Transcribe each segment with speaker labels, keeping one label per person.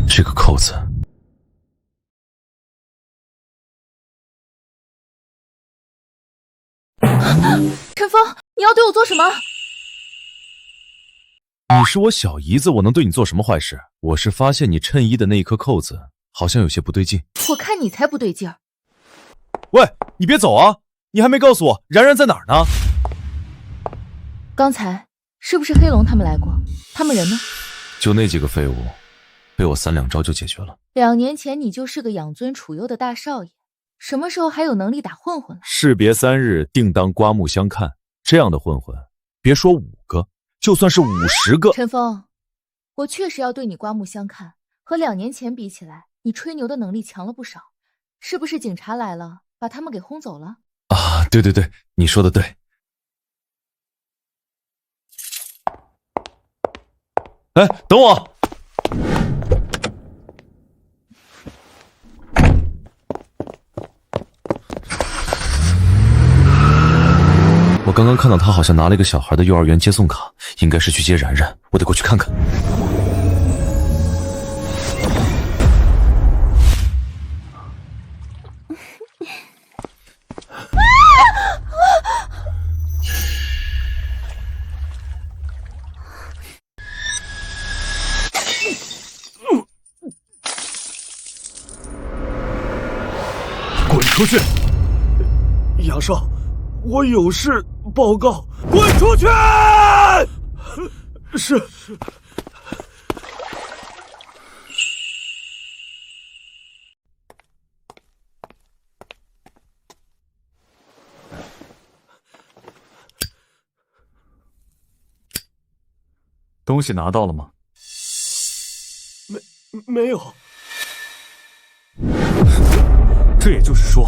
Speaker 1: 这个扣子。
Speaker 2: 陈峰，你要对我做什么？
Speaker 1: 你是我小姨子，我能对你做什么坏事？我是发现你衬衣的那一颗扣子好像有些不对劲。
Speaker 2: 我看你才不对劲儿。
Speaker 1: 喂，你别走啊！你还没告诉我然然在哪儿呢？
Speaker 2: 刚才是不是黑龙他们来过？他们人呢？
Speaker 1: 就那几个废物，被我3两招就解决了。
Speaker 2: 2年前你就是个养尊处优的大少爷，什么时候还有能力打混混了？
Speaker 1: 士别3日，定当刮目相看。这样的混混，别说5个，就算是50个。
Speaker 2: 陈峰，我确实要对你刮目相看。和2年前比起来，你吹牛的能力强了不少。是不是警察来了，把他们给轰走了？
Speaker 1: 啊，对对对，你说的对。哎，等我！我刚刚看到他好像拿了一个小孩的幼儿园接送卡，应该是去接然然，我得过去看看。
Speaker 3: 滚出去！杨少，我有事报告。滚出去！是。
Speaker 4: 东西拿到了吗？
Speaker 3: 没有。
Speaker 4: 这也就是说，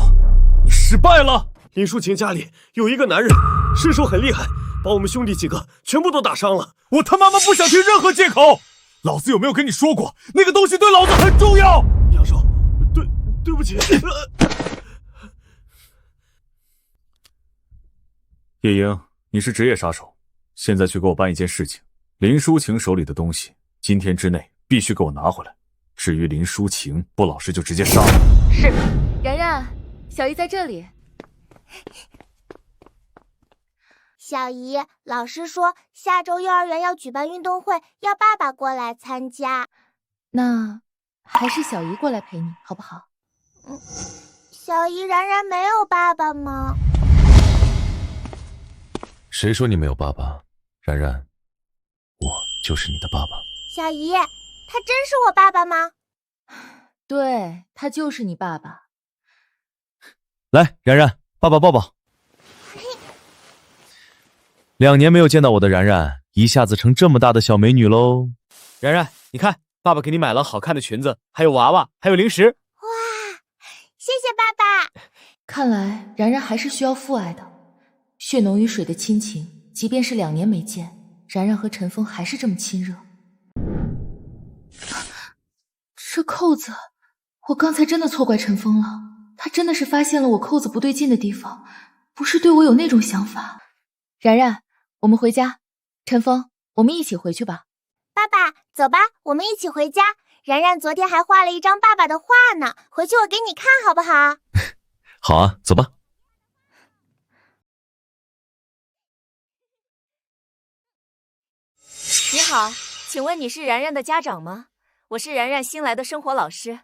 Speaker 4: 你失败了。
Speaker 3: 林淑琴家里有一个男人，身手很厉害，把我们兄弟几个全部都打伤了。
Speaker 4: 我他妈不想听任何借口！老子有没有跟你说过，那个东西对老子很重要？
Speaker 3: 杨少，对不起。
Speaker 4: 叶英，你是职业杀手，现在去给我办一件事情。林淑晴手里的东西，今天之内必须给我拿回来。至于林淑晴不老实，就直接杀了。
Speaker 2: 是。然然，小姨在这里。
Speaker 5: 小姨，老师说下周幼儿园要举办运动会，要爸爸过来参加。
Speaker 2: 那还是小姨过来陪你，好不好？
Speaker 5: 小姨，然然没有爸爸吗？
Speaker 1: 谁说你没有爸爸？然然，我就是你的爸爸。
Speaker 5: 小姨，他真是我爸爸吗？
Speaker 2: 对，他就是你爸爸。
Speaker 1: 来，然然，爸爸抱抱。2年没有见到我的然然，一下子成这么大的小美女喽。
Speaker 6: 然然，你看，爸爸给你买了好看的裙子，还有娃娃，还有零食。
Speaker 5: 哇，谢谢爸爸。
Speaker 2: 看来然然还是需要父爱的，血浓于水的亲情，即便是2年没见，然然和陈峰还是这么亲热。这扣子，我刚才真的错怪陈峰了，他真的是发现了我扣子不对劲的地方，不是对我有那种想法。然然，我们回家。陈峰，我们一起回去吧。
Speaker 5: 爸爸，走吧，我们一起回家。然然昨天还画了一张爸爸的画呢，回去我给你看好不好？
Speaker 1: 好啊，走吧。
Speaker 7: 你好，请问你是然然的家长吗？我是然然新来的生活老师。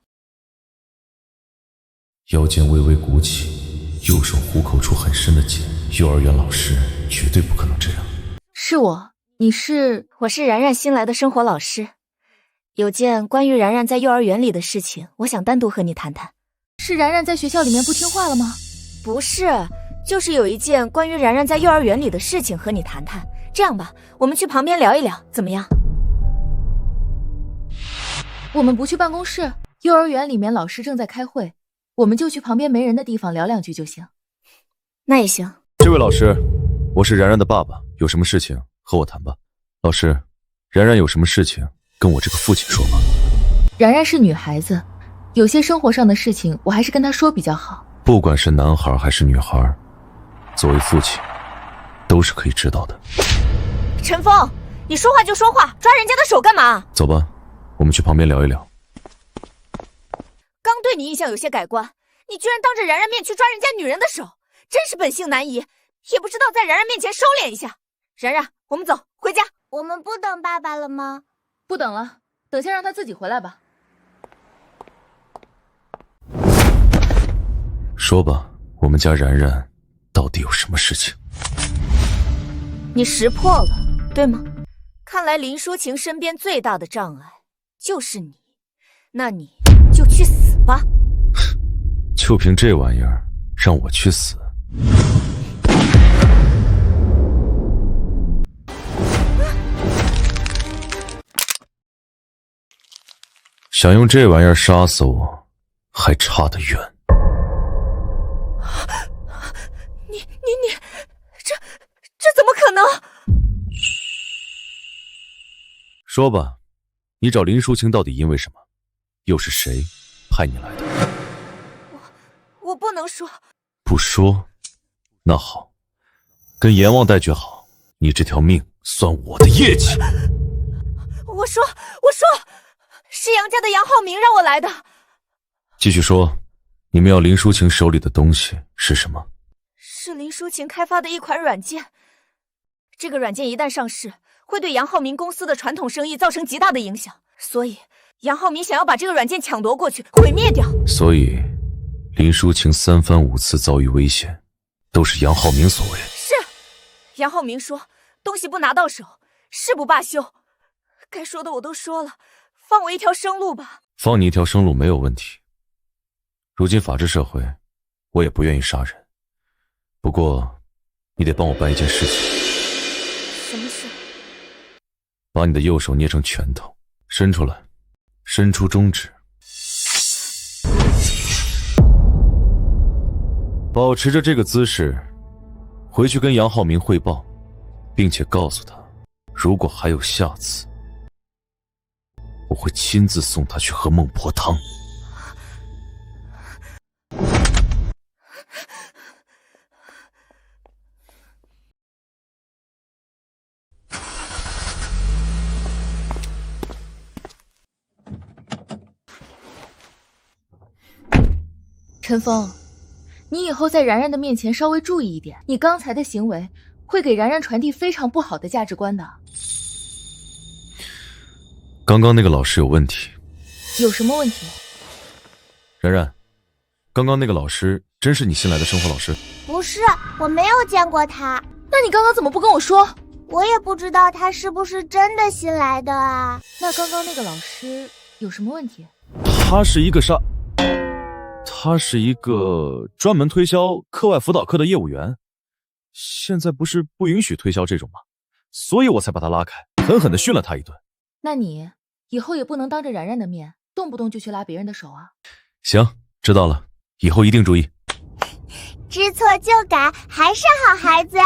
Speaker 1: 腰间微微鼓起，右手虎口处很深的茧。幼儿园老师绝对不可能这样。
Speaker 2: 是我，你是？
Speaker 7: 我是然然新来的生活老师，有件关于然然在幼儿园里的事情，我想单独和你谈谈。
Speaker 2: 是然然在学校里面不听话了吗？
Speaker 7: 不是，就是有一件关于然然在幼儿园里的事情和你谈谈。这样吧，我们去旁边聊一聊，怎么样？
Speaker 2: 我们不去办公室，幼儿园里面老师正在开会，我们就去旁边没人的地方聊2句就行。
Speaker 7: 那也行。
Speaker 1: 这位老师，我是然然的爸爸，有什么事情和我谈吧。老师，然然有什么事情跟我这个父亲说吧。
Speaker 2: 然然是女孩子，有些生活上的事情我还是跟她说比较好。
Speaker 1: 不管是男孩还是女孩，作为父亲都是可以知道的。
Speaker 7: 陈峰，你说话就说话，抓人家的手干嘛？
Speaker 1: 走吧，我们去旁边聊一聊。
Speaker 7: 对你印象有些改观。你居然当着然然面去抓人家女人的手，真是本性难移，也不知道在然然面前收敛一下。然然，我们走，回家。
Speaker 5: 我们不等爸爸了吗？
Speaker 2: 不等了，等下让他自己回来吧。
Speaker 1: 说吧，我们家然然到底有什么事情？
Speaker 7: 你识破了，对吗？看来林淑晴身边最大的障碍就是你，那你就去死吧。
Speaker 1: 就凭这玩意儿让我去死？想用这玩意儿杀死我，还差得远。
Speaker 7: 你，这怎么可能？
Speaker 1: 说吧，你找林淑晴到底因为什么？又是谁派你来的？
Speaker 7: 我不能说。
Speaker 1: 不说？那好，跟阎王带句好，你这条命算我的业绩。
Speaker 7: 我说，是杨家的杨浩明让我来的。
Speaker 1: 继续说，你们要林淑晴手里的东西是什么？
Speaker 7: 是林淑晴开发的一款软件。这个软件一旦上市，会对杨浩明公司的传统生意造成极大的影响，所以杨浩明想要把这个软件抢夺过去，毁灭掉。所以
Speaker 1: 林淑晴3番5次遭遇危险，都是杨浩明所为。
Speaker 7: 是，杨浩明说东西不拿到手，誓不罢休。该说的我都说了，放我一条生路吧。
Speaker 1: 放你一条生路没有问题。如今法治社会，我也不愿意杀人。不过，你得帮我办一件事情。
Speaker 7: 什么事？
Speaker 1: 把你的右手捏成拳头，伸出来，伸出中指。保持着这个姿势，回去跟杨浩明汇报，并且告诉他，如果还有下次，我会亲自送他去喝孟婆汤。
Speaker 2: 陈峰，你以后在然然的面前稍微注意一点，你刚才的行为会给然然传递非常不好的价值观的。
Speaker 1: 刚刚那个老师有问题。
Speaker 2: 有什么问题？
Speaker 1: 然然，刚刚那个老师真是你新来的生活老师？
Speaker 5: 不是，我没有见过他。
Speaker 2: 那你刚刚怎么不跟我说？
Speaker 5: 我也不知道他是不是真的新来的啊。
Speaker 2: 那刚刚那个老师有什么问题？
Speaker 1: 他是一个专门推销课外辅导课的业务员，现在不是不允许推销这种吗？所以我才把他拉开，狠狠地训了他一顿。
Speaker 2: 那你以后也不能当着然然的面，动不动就去拉别人的手啊。
Speaker 1: 行，知道了，以后一定注意。
Speaker 5: 知错就改，还是好孩子。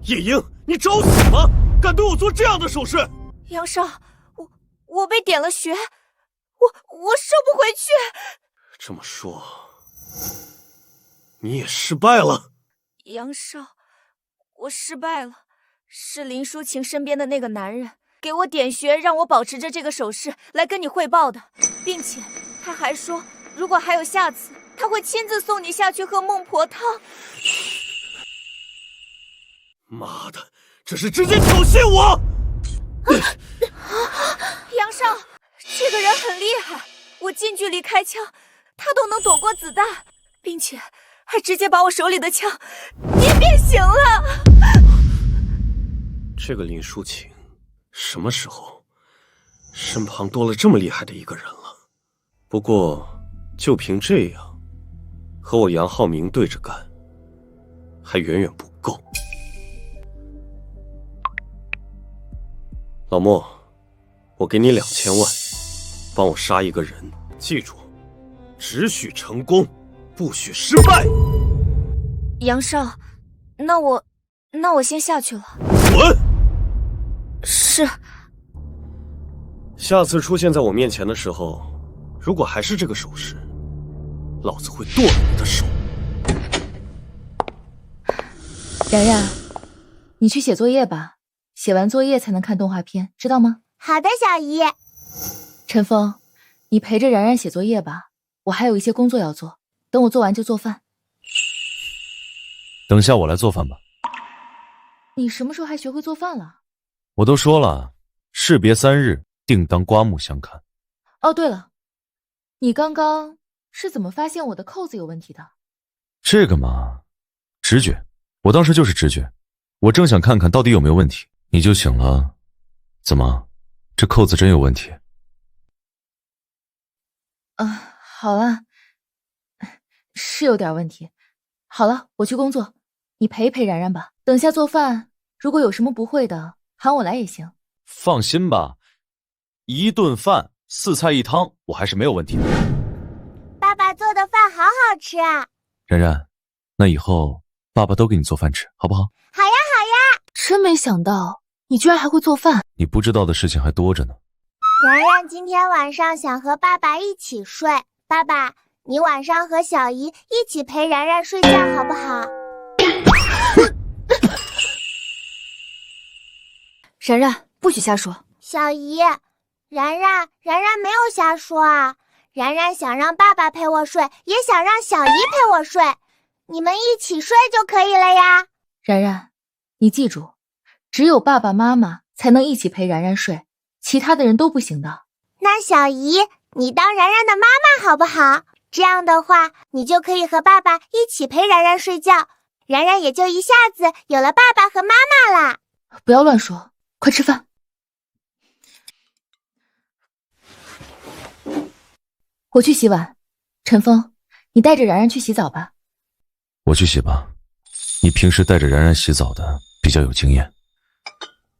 Speaker 3: 夜莺，你找死吗？敢对我做这样的手势？
Speaker 7: 杨少，我被点了穴，我收不回去。
Speaker 3: 这么说，你也失败了？
Speaker 7: 杨少，我失败了。是林淑晴身边的那个男人给我点穴，让我保持着这个手势来跟你汇报的，并且他还说，如果还有下次，他会亲自送你下去喝孟婆汤。
Speaker 3: 妈的，这是直接挑衅我！
Speaker 7: 杨少，这个人很厉害，我近距离开枪，他都能躲过子弹，并且还直接把我手里的枪捏变形了。
Speaker 3: 这个林淑晴什么时候身旁多了这么厉害的一个人了？不过就凭这样和我杨浩明对着干，还远远不够。老莫，我给你2000万，帮我杀一个人，记住，只许成功，不许失败。
Speaker 7: 杨少，那我先下去了。
Speaker 3: 滚！
Speaker 7: 是。
Speaker 3: 下次出现在我面前的时候，如果还是这个手势，老子会剁了你的手。
Speaker 2: 然然，你去写作业吧，写完作业才能看动画片，知道吗？
Speaker 5: 好的，小姨。
Speaker 2: 陈峰，你陪着然然写作业吧，我还有一些工作要做，等我做完就做饭。
Speaker 1: 等下我来做饭吧。
Speaker 2: 你什么时候还学会做饭了？
Speaker 1: 我都说了，士别3日，定当刮目相看。
Speaker 2: 哦，对了，你刚刚是怎么发现我的扣子有问题的？
Speaker 1: 这个嘛，直觉，我当时就是直觉，我正想看看到底有没有问题，你就醒了。怎么，这扣子真有问题？
Speaker 2: 好了，是有点问题。好了，我去工作，你陪一陪然然吧。等下做饭，如果有什么不会的，喊我来也行。
Speaker 1: 放心吧，一顿饭4菜1汤，我还是没有问题的。
Speaker 5: 爸爸做的饭好好吃啊！
Speaker 1: 然然，那以后爸爸都给你做饭吃，好不好？
Speaker 5: 好呀，好呀！
Speaker 2: 真没想到你居然还会做饭。
Speaker 1: 你不知道的事情还多着呢。
Speaker 5: 然然今天晚上想和爸爸一起睡，爸爸，你晚上和小姨一起陪然然睡觉好不好？
Speaker 7: 然然，不许瞎说。
Speaker 5: 小姨，然然没有瞎说啊，然然想让爸爸陪我睡，也想让小姨陪我睡，你们一起睡就可以了呀。
Speaker 2: 然然，你记住，只有爸爸妈妈才能一起陪然然睡，其他的人都不行的。
Speaker 5: 那小姨，你当然然的妈妈好不好？这样的话，你就可以和爸爸一起陪然然睡觉，然然也就一下子有了爸爸和妈妈啦。
Speaker 2: 不要乱说，快吃饭。我去洗碗，陈峰，你带着然然去洗澡吧。
Speaker 1: 我去洗吧，你平时带着然然洗澡的比较有经验。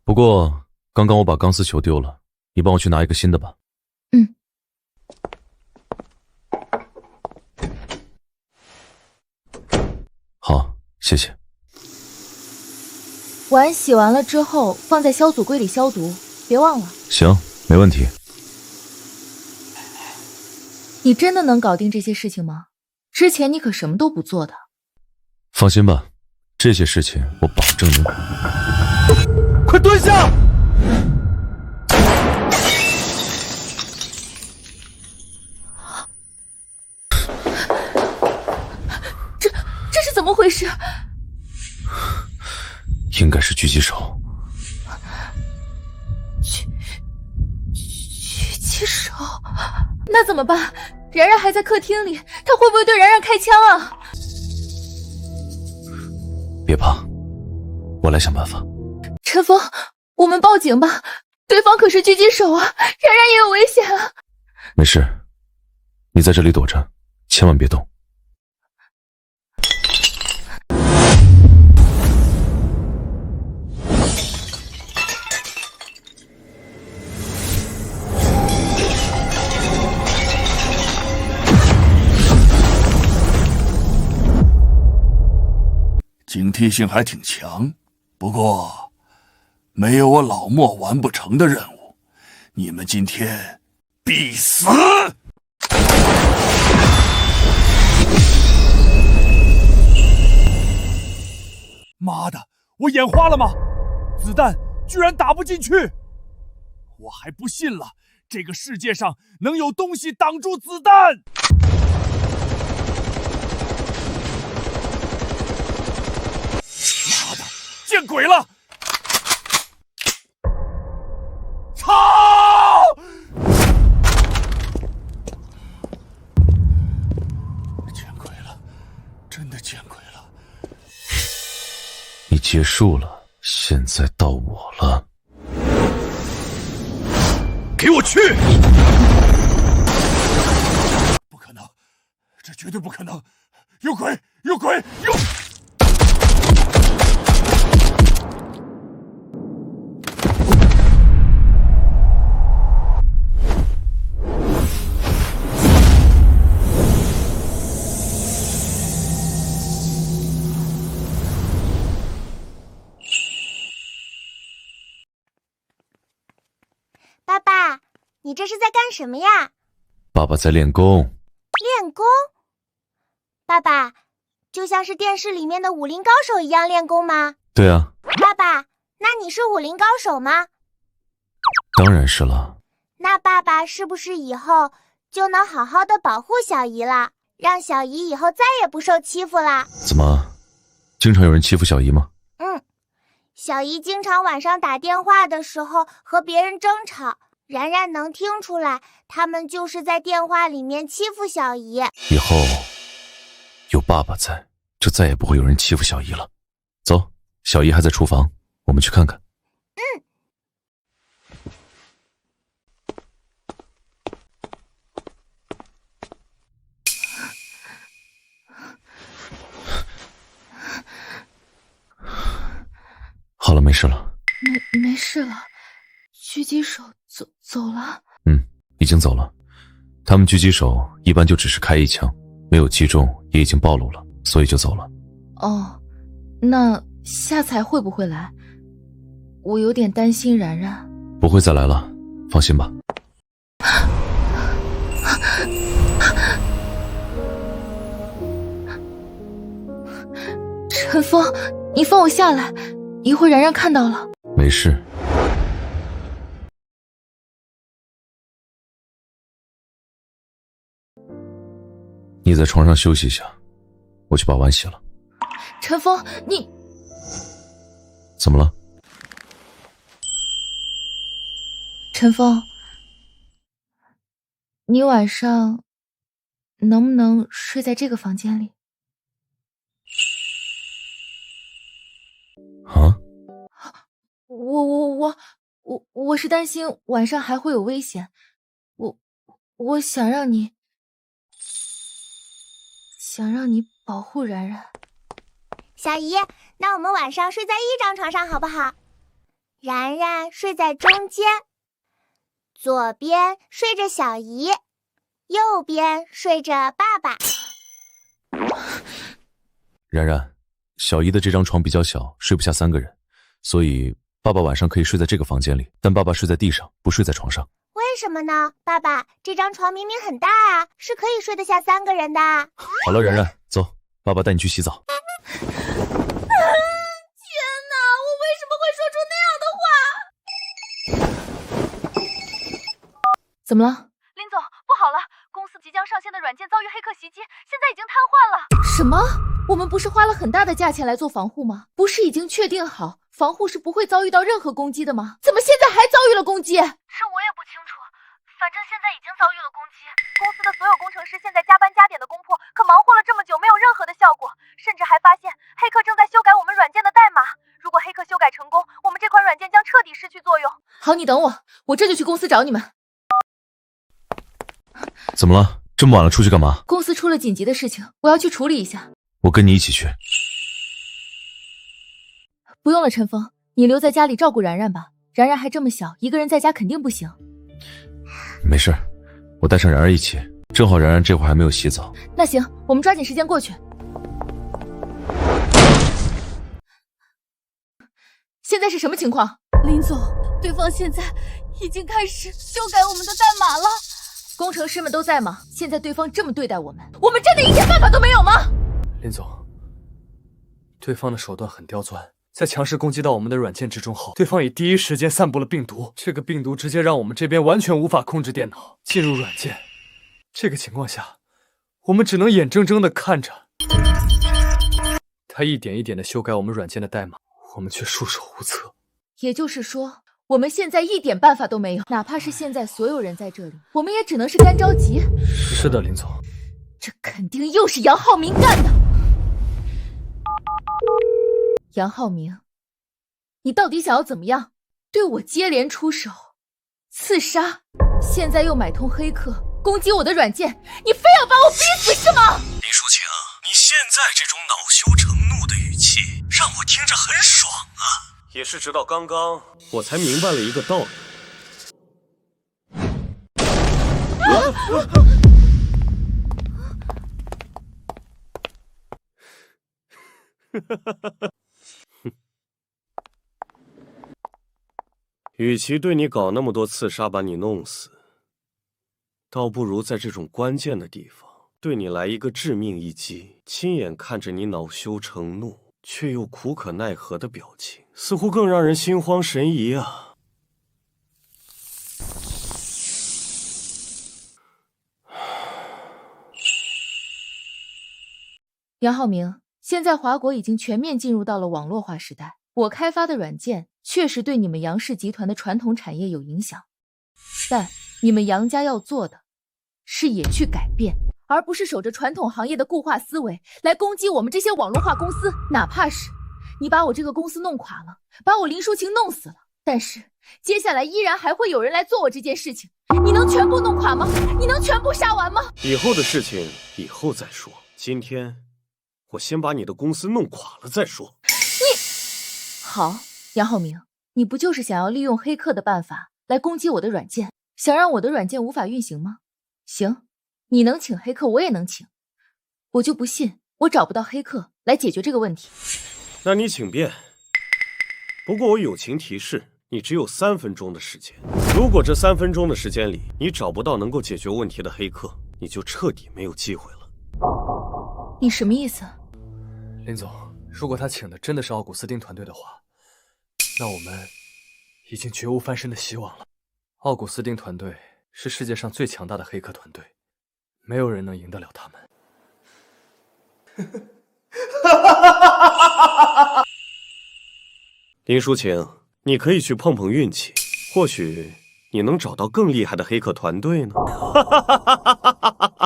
Speaker 1: 不过刚刚我把钢丝球丢了，你帮我去拿一个新的吧。
Speaker 2: 嗯。
Speaker 1: 好，谢谢。
Speaker 2: 碗洗完了之后放在消毒柜里消毒，别忘了。
Speaker 1: 行，没问题。
Speaker 2: 你真的能搞定这些事情吗？之前你可什么都不做的。
Speaker 1: 放心吧，这些事情我保证能。
Speaker 6: 快蹲下！
Speaker 2: 这是怎么回事？
Speaker 1: 应该是狙击手。
Speaker 2: 狙击手？那怎么办？然然还在客厅里，他会不会对然然开枪啊？
Speaker 1: 别怕，我来想办法。
Speaker 2: 陈峰，我们报警吧，对方可是狙击手啊，然然也有危险啊。
Speaker 1: 没事，你在这里躲着，千万别动。
Speaker 8: 警惕性还挺强，不过没有我老莫完不成的任务，你们今天必死！
Speaker 9: 妈的，我眼花了吗？子弹居然打不进去！我还不信了，这个世界上能有东西挡住子弹！妈的，见鬼了！操！
Speaker 8: 见鬼了，真的见鬼了！
Speaker 1: 你结束了，现在到我了。
Speaker 8: 给我去！不可能，这绝对不可能！有鬼！有鬼！有！
Speaker 5: 爸爸，你这是在干什么呀？
Speaker 1: 爸爸在练功。
Speaker 5: 练功？爸爸，就像是电视里面的武林高手一样练功吗？
Speaker 1: 对啊。
Speaker 5: 爸爸，那你是武林高手吗？
Speaker 1: 当然是了。
Speaker 5: 那爸爸是不是以后就能好好的保护小姨了，让小姨以后再也不受欺负了？
Speaker 1: 怎么，经常有人欺负小姨吗？
Speaker 5: 小姨经常晚上打电话的时候和别人争吵，然然能听出来，他们就是在电话里面欺负小姨。
Speaker 1: 以后有爸爸在，就再也不会有人欺负小姨了。走，小姨还在厨房，我们去看看。好了，没事了。
Speaker 2: 没事了，狙击手走了。
Speaker 1: 已经走了。他们狙击手一般就只是开一枪，没有击中，也已经暴露了，所以就走了。
Speaker 2: 哦，那下次还会不会来？我有点担心然然。
Speaker 1: 不会再来了，放心吧。
Speaker 2: 陈峰，你放我下来，一会然然看到了。
Speaker 1: 没事。你在床上休息一下，我去把碗洗了。
Speaker 2: 陈峰，你
Speaker 1: 怎么了？
Speaker 2: 陈峰，你晚上能不能睡在这个房间里？
Speaker 1: 啊？
Speaker 2: 我是担心晚上还会有危险，我想让你保护然然。
Speaker 5: 小姨，那我们晚上睡在一张床上好不好？然然睡在中间，左边睡着小姨，右边睡着爸爸。
Speaker 1: 然然，小姨的这张床比较小，睡不下3个人，所以爸爸晚上可以睡在这个房间里，但爸爸睡在地上，不睡在床上。
Speaker 5: 为什么呢？爸爸，这张床明明很大啊，是可以睡得下3个人的。
Speaker 1: 好了，然然，走，爸爸带你去洗澡。
Speaker 7: 天哪，我为什么会说出那样的话？
Speaker 2: 怎么了？
Speaker 7: 林总，不好了，公司即将上线的软件遭遇黑客袭击，现在已经瘫痪了。
Speaker 2: 什么？我们不是花了很大的价钱来做防护吗？不是已经确定好防护是不会遭遇到任何攻击的吗？怎么现在还遭遇了攻击？
Speaker 7: 这我也不清楚，反正现在已经遭遇了攻击。公司的所有工程师现在加班加点的攻破，可忙活了这么久没有任何的效果，甚至还发现黑客正在修改我们软件的代码。如果黑客修改成功，我们这款软件将彻底失去作用。
Speaker 2: 好，你等我，我这就去公司找你们。
Speaker 1: 怎么了？这么晚了出去干嘛？
Speaker 2: 公司出了紧急的事情，我要去处理一下。
Speaker 1: 我跟你一起去。
Speaker 2: 不用了，陈峰，你留在家里照顾然然吧。然然还这么小，一个人在家肯定不行。
Speaker 1: 没事，我带上然然一起，正好然然这会儿还没有洗澡。
Speaker 2: 那行，我们抓紧时间过去。现在是什么情况？
Speaker 7: 林总，对方现在已经开始修改我们的代码了。
Speaker 2: 工程师们都在吗？现在对方这么对待我们，我们真的一点办法都没有吗？
Speaker 6: 林总，对方的手段很刁钻，在强势攻击到我们的软件之中后，对方以第一时间散布了病毒，这个病毒直接让我们这边完全无法控制电脑进入软件。这个情况下，我们只能眼睁睁地看着他一点一点地修改我们软件的代码，我们却束手无策。
Speaker 2: 也就是说，我们现在一点办法都没有，哪怕是现在所有人在这里，我们也只能是干着急。
Speaker 6: 是的，林总，
Speaker 2: 这肯定又是杨浩明干的。杨浩明，你到底想要怎么样？对我接连出手，刺杀，现在又买通黑客攻击我的软件，你非要把我逼死是吗？
Speaker 3: 林淑晴，你现在这种恼羞成怒的语气，让我听着很爽啊！也是直到刚刚，我才明白了一个道理。与其对你搞那么多刺杀把你弄死，倒不如在这种关键的地方对你来一个致命一击，亲眼看着你恼羞成怒却又苦可奈何的表情，似乎更让人心慌神怡啊。
Speaker 2: 杨浩明，现在华国已经全面进入到了网络化时代，我开发的软件确实对你们杨氏集团的传统产业有影响，但你们杨家要做的是也去改变，而不是守着传统行业的固化思维来攻击我们这些网络化公司。哪怕是你把我这个公司弄垮了，把我林淑琴弄死了，但是接下来依然还会有人来做我这件事情，你能全部弄垮吗？你能全部杀完吗？
Speaker 3: 以后的事情以后再说，今天我先把你的公司弄垮了再说。
Speaker 2: 好，杨浩明，你不就是想要利用黑客的办法来攻击我的软件，想让我的软件无法运行吗？行，你能请黑客，我也能请，我就不信我找不到黑客来解决这个问题。
Speaker 3: 那你请便。不过我友情提示，你只有3分钟的时间。如果这3分钟的时间里你找不到能够解决问题的黑客，你就彻底没有机会了。
Speaker 2: 你什么意思？
Speaker 6: 林总，如果他请的真的是奥古斯丁团队的话，那我们已经绝无翻身的希望了。奥古斯丁团队是世界上最强大的黑客团队，没有人能赢得了他们。
Speaker 3: 林淑晴，你可以去碰碰运气，或许你能找到更厉害的黑客团队呢。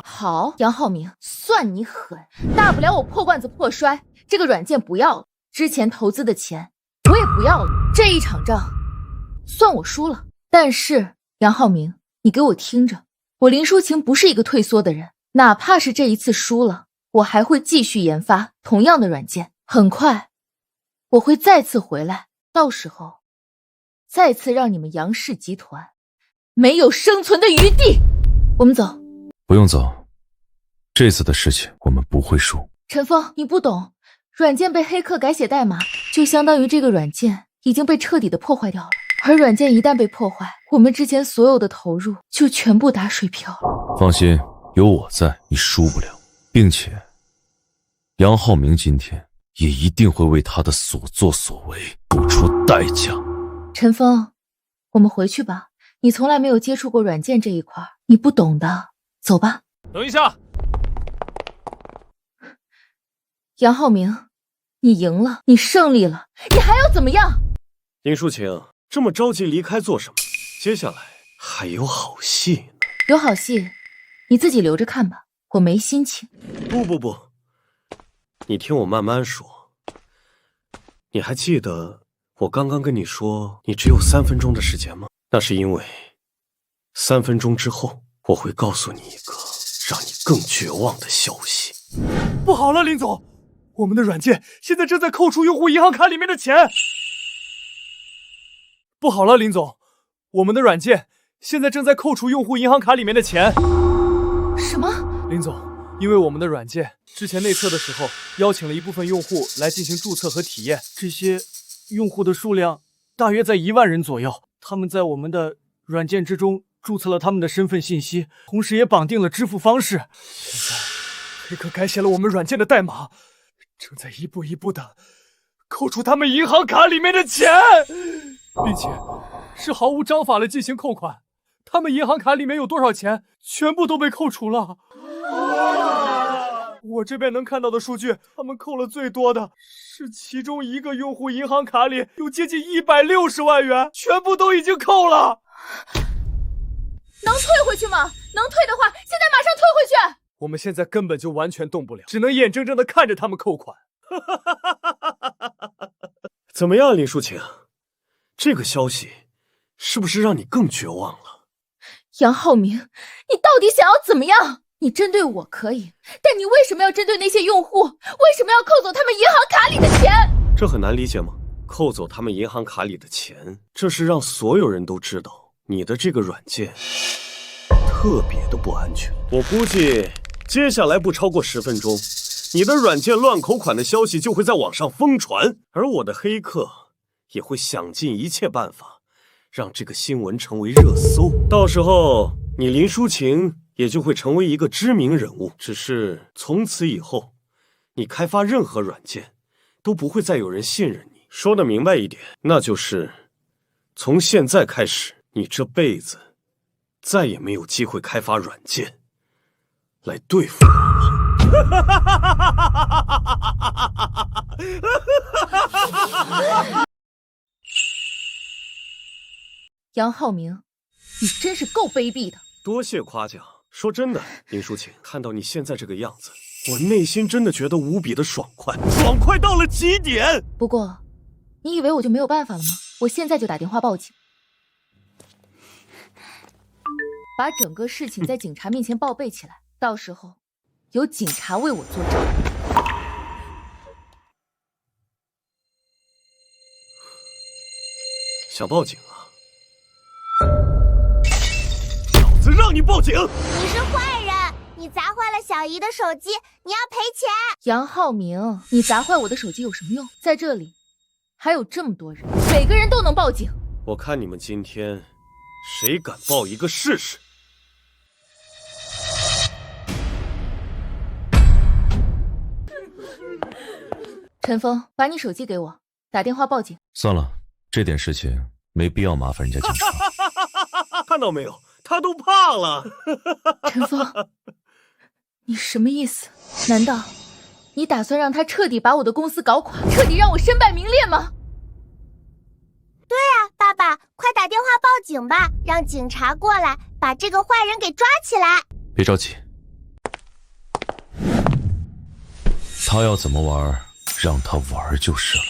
Speaker 2: 好，杨浩明，算你狠，大不了我破罐子破摔，这个软件不要了，之前投资的钱我也不要了，这一场仗算我输了。但是杨浩明，你给我听着，我林淑晴不是一个退缩的人，哪怕是这一次输了，我还会继续研发同样的软件，很快我会再次回来，到时候再次让你们杨氏集团没有生存的余地。我们走。
Speaker 1: 不用走，这次的事情我们不会输。
Speaker 2: 陈峰，你不懂，软件被黑客改写代码，就相当于这个软件已经被彻底的破坏掉了，而软件一旦被破坏，我们之前所有的投入就全部打水漂了。
Speaker 1: 放心，有我在，你输不了，并且杨浩明今天也一定会为他的所作所为付出代价。
Speaker 2: 陈峰，我们回去吧，你从来没有接触过软件这一块，你不懂的，走吧。
Speaker 9: 等一下，
Speaker 2: 杨浩明，你赢了，你胜利了，你还要怎么样？
Speaker 3: 林淑晴，这么着急离开做什么？接下来还有好戏呢。
Speaker 2: 有好戏，你自己留着看吧，我没心情。
Speaker 3: 不，你听我慢慢说。你还记得我刚刚跟你说你只有3分钟的时间吗？那是因为3分钟之后我会告诉你一个让你更绝望的消息。
Speaker 9: 不好了，林总，我们的软件现在正在扣除用户银行卡里面的钱。不好了，林总，我们的软件现在正在扣除用户银行卡里面的钱。
Speaker 2: 什么？
Speaker 6: 林总，因为我们的软件之前内测的时候邀请了一部分用户来进行注册和体验，
Speaker 9: 这些用户的数量大约在1万人左右，他们在我们的软件之中注册了他们的身份信息，同时也绑定了支付方式。
Speaker 6: 现在黑客改写了我们软件的代码，正在一步一步的扣除他们银行卡里面的钱，并且是毫无章法的进行扣款。他们银行卡里面有多少钱，全部都被扣除了。我这边能看到的数据，他们扣了最多的是其中一个用户银行卡里有接近160万元，全部都已经扣了。
Speaker 2: 能退回去吗？能退的话，现在马上退回去。
Speaker 6: 我们现在根本就完全动不了，只能眼睁睁的看着他们扣款。
Speaker 3: 怎么样，林淑晴？这个消息是不是让你更绝望了？
Speaker 2: 杨浩明，你到底想要怎么样？你针对我可以，但你为什么要针对那些用户？为什么要扣走他们银行卡里的钱？
Speaker 3: 这很难理解吗？扣走他们银行卡里的钱，这是让所有人都知道你的这个软件特别的不安全。我估计接下来不超过10分钟，你的软件乱扣款的消息就会在网上疯传，而我的黑客也会想尽一切办法让这个新闻成为热搜。到时候你林淑琴也就会成为一个知名人物。只是从此以后，你开发任何软件，都不会再有人信任你。说得明白一点，那就是从现在开始，你这辈子再也没有机会开发软件来对付我了。
Speaker 2: 杨浩明，你真是够卑鄙的。
Speaker 3: 多谢夸奖。说真的，林淑琴，看到你现在这个样子，我内心真的觉得无比的爽快，爽快到了极点。
Speaker 2: 不过，你以为我就没有办法了吗？我现在就打电话报警，把整个事情在警察面前报备起来，到时候由警察为我作证。
Speaker 3: 想报警啊？老子让你报警！
Speaker 5: 你是坏人，你砸坏了小姨的手机，你要赔钱。
Speaker 2: 杨浩明，你砸坏我的手机有什么用？在这里还有这么多人，每个人都能报警。
Speaker 3: 我看你们今天谁敢报一个试试？
Speaker 2: 陈峰，把你手机给我，打电话报警。
Speaker 1: 算了，这点事情没必要麻烦人家警察。
Speaker 3: 看到没有，他都怕了。
Speaker 2: 陈峰，你什么意思？难道你打算让他彻底把我的公司搞垮，彻底让我身败名裂吗？
Speaker 5: 对啊，爸爸，快打电话报警吧，让警察过来把这个坏人给抓起来。
Speaker 1: 别着急，他要怎么玩，让他玩就是了。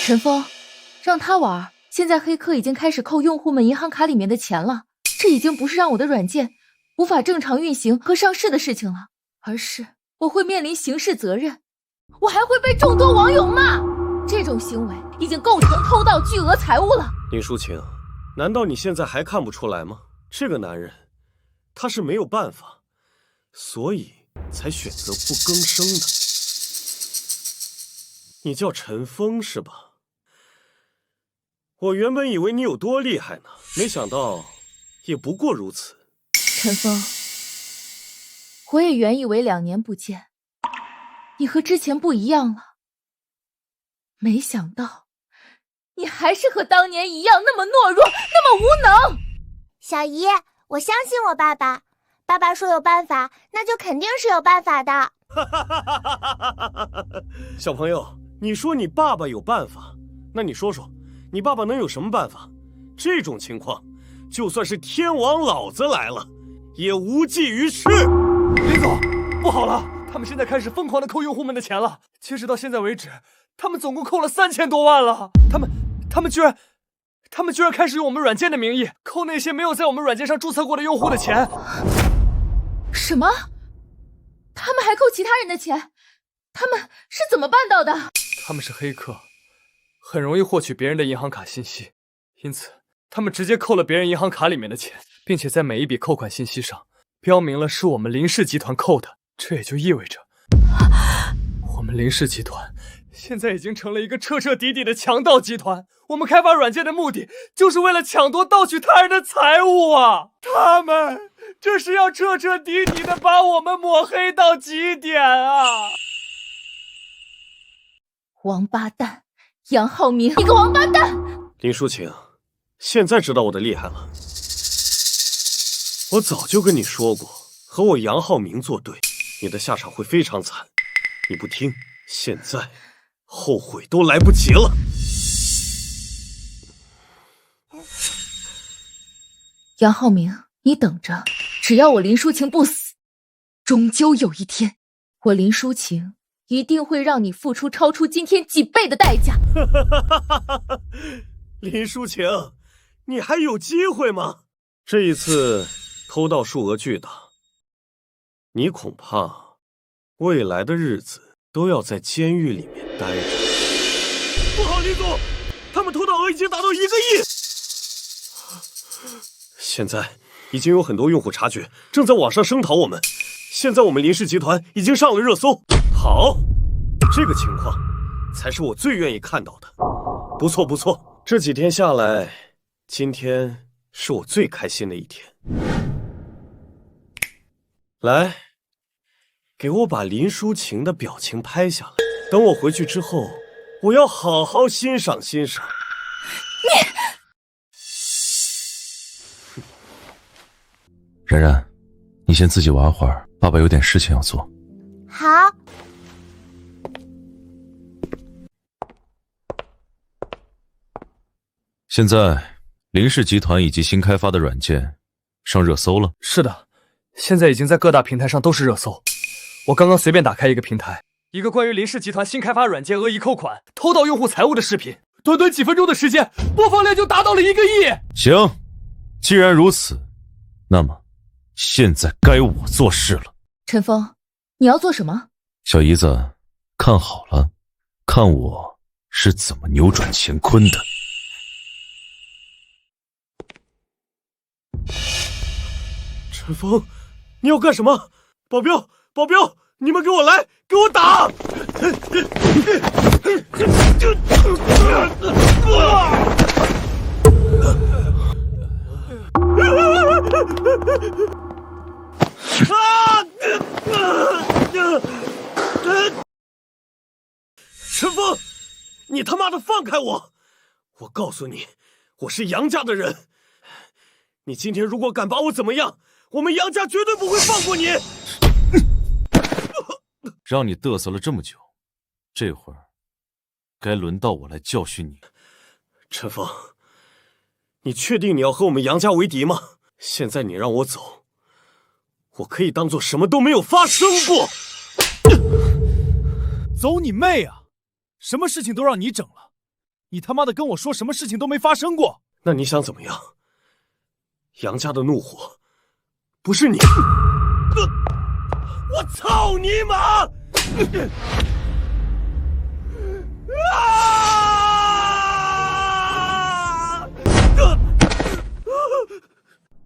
Speaker 2: 陈峰，让他玩。现在黑客已经开始扣用户们银行卡里面的钱了，这已经不是让我的软件无法正常运行和上市的事情了，而是我会面临刑事责任，我还会被众多网友骂。这种行为已经构成偷盗巨额财物了。
Speaker 3: 林淑琴，难道你现在还看不出来吗？这个男人，他是没有办法，所以才选择不更生的。你叫陈峰是吧？我原本以为你有多厉害呢，没想到也不过如此。
Speaker 2: 陈峰，我也原以为2年不见，你和之前不一样了，没想到你还是和当年一样那么懦弱，那么无能。
Speaker 5: 小姨，我相信我爸爸，爸爸说有办法，那就肯定是有办法的。
Speaker 3: 小朋友，你说你爸爸有办法，那你说说你爸爸能有什么办法？这种情况，就算是天王老子来了，也无济于事。
Speaker 6: 林总，不好了，他们现在开始疯狂的扣用户们的钱了。截止到现在为止，他们总共扣了3000多万了。他们居然开始用我们软件的名义扣那些没有在我们软件上注册过的用户的钱。
Speaker 2: 什么？他们还扣其他人的钱？他们是怎么办到的？
Speaker 6: 他们是黑客，很容易获取别人的银行卡信息，因此他们直接扣了别人银行卡里面的钱，并且在每一笔扣款信息上标明了是我们林氏集团扣的。这也就意味着我们林氏集团现在已经成了一个彻彻底底的强盗集团。我们开发软件的目的就是为了抢夺盗取他人的财物啊！他们这是要彻彻底底的把我们抹黑到极点啊！
Speaker 2: 王八蛋，杨浩明，你个王八蛋！
Speaker 3: 林淑琴，现在知道我的厉害了。我早就跟你说过，和我杨浩明作对，你的下场会非常惨。你不听，现在后悔都来不及了。
Speaker 2: 杨浩明，你等着，只要我林淑琴不死，终究有一天，我林淑琴一定会让你付出超出今天几倍的代价。
Speaker 3: 林淑琴，你还有机会吗？这一次偷盗数额巨大，你恐怕未来的日子都要在监狱里面待着。不好，林总，他们偷盗额已经达到1个亿。现在已经有很多用户察觉，正在网上声讨我们。现在我们林氏集团已经上了热搜。好，这个情况才是我最愿意看到的。不错不错，这几天下来，今天是我最开心的一天。来，给我把林抒情的表情拍下来，等我回去之后，我要好好欣赏欣赏。
Speaker 1: 然然，你先自己玩会儿，爸爸有点事情要做。
Speaker 5: 好。
Speaker 1: 现在林氏集团以及新开发的软件上热搜了。
Speaker 6: 是的，现在已经在各大平台上都是热搜。我刚刚随便打开一个平台，一个关于林氏集团新开发软件恶意扣款、偷盗用户财物的视频，短短几分钟的时间，播放量就达到了1个亿。
Speaker 1: 行，既然如此，那么现在该我做事了。
Speaker 2: 陈峰，你要做什么？
Speaker 1: 小姨子，看好了，看我是怎么扭转乾坤的。
Speaker 3: 陈峰，你要干什么？保镖，保镖，你们给我来，给我打！陈峰，你他妈的放开我！我告诉你，我是杨家的人。你今天如果敢把我怎么样，我们杨家绝对不会放过你。
Speaker 1: 让你嘚瑟了这么久，这会儿该轮到我来教训你。
Speaker 3: 陈峰，你确定你要和我们杨家为敌吗？现在你让我走，我可以当做什么都没有发生过。
Speaker 9: 走你妹啊！什么事情都让你整了，你他妈的跟我说什么事情都没发生过。
Speaker 3: 那你想怎么样？杨家的怒火不是你，我操你妈！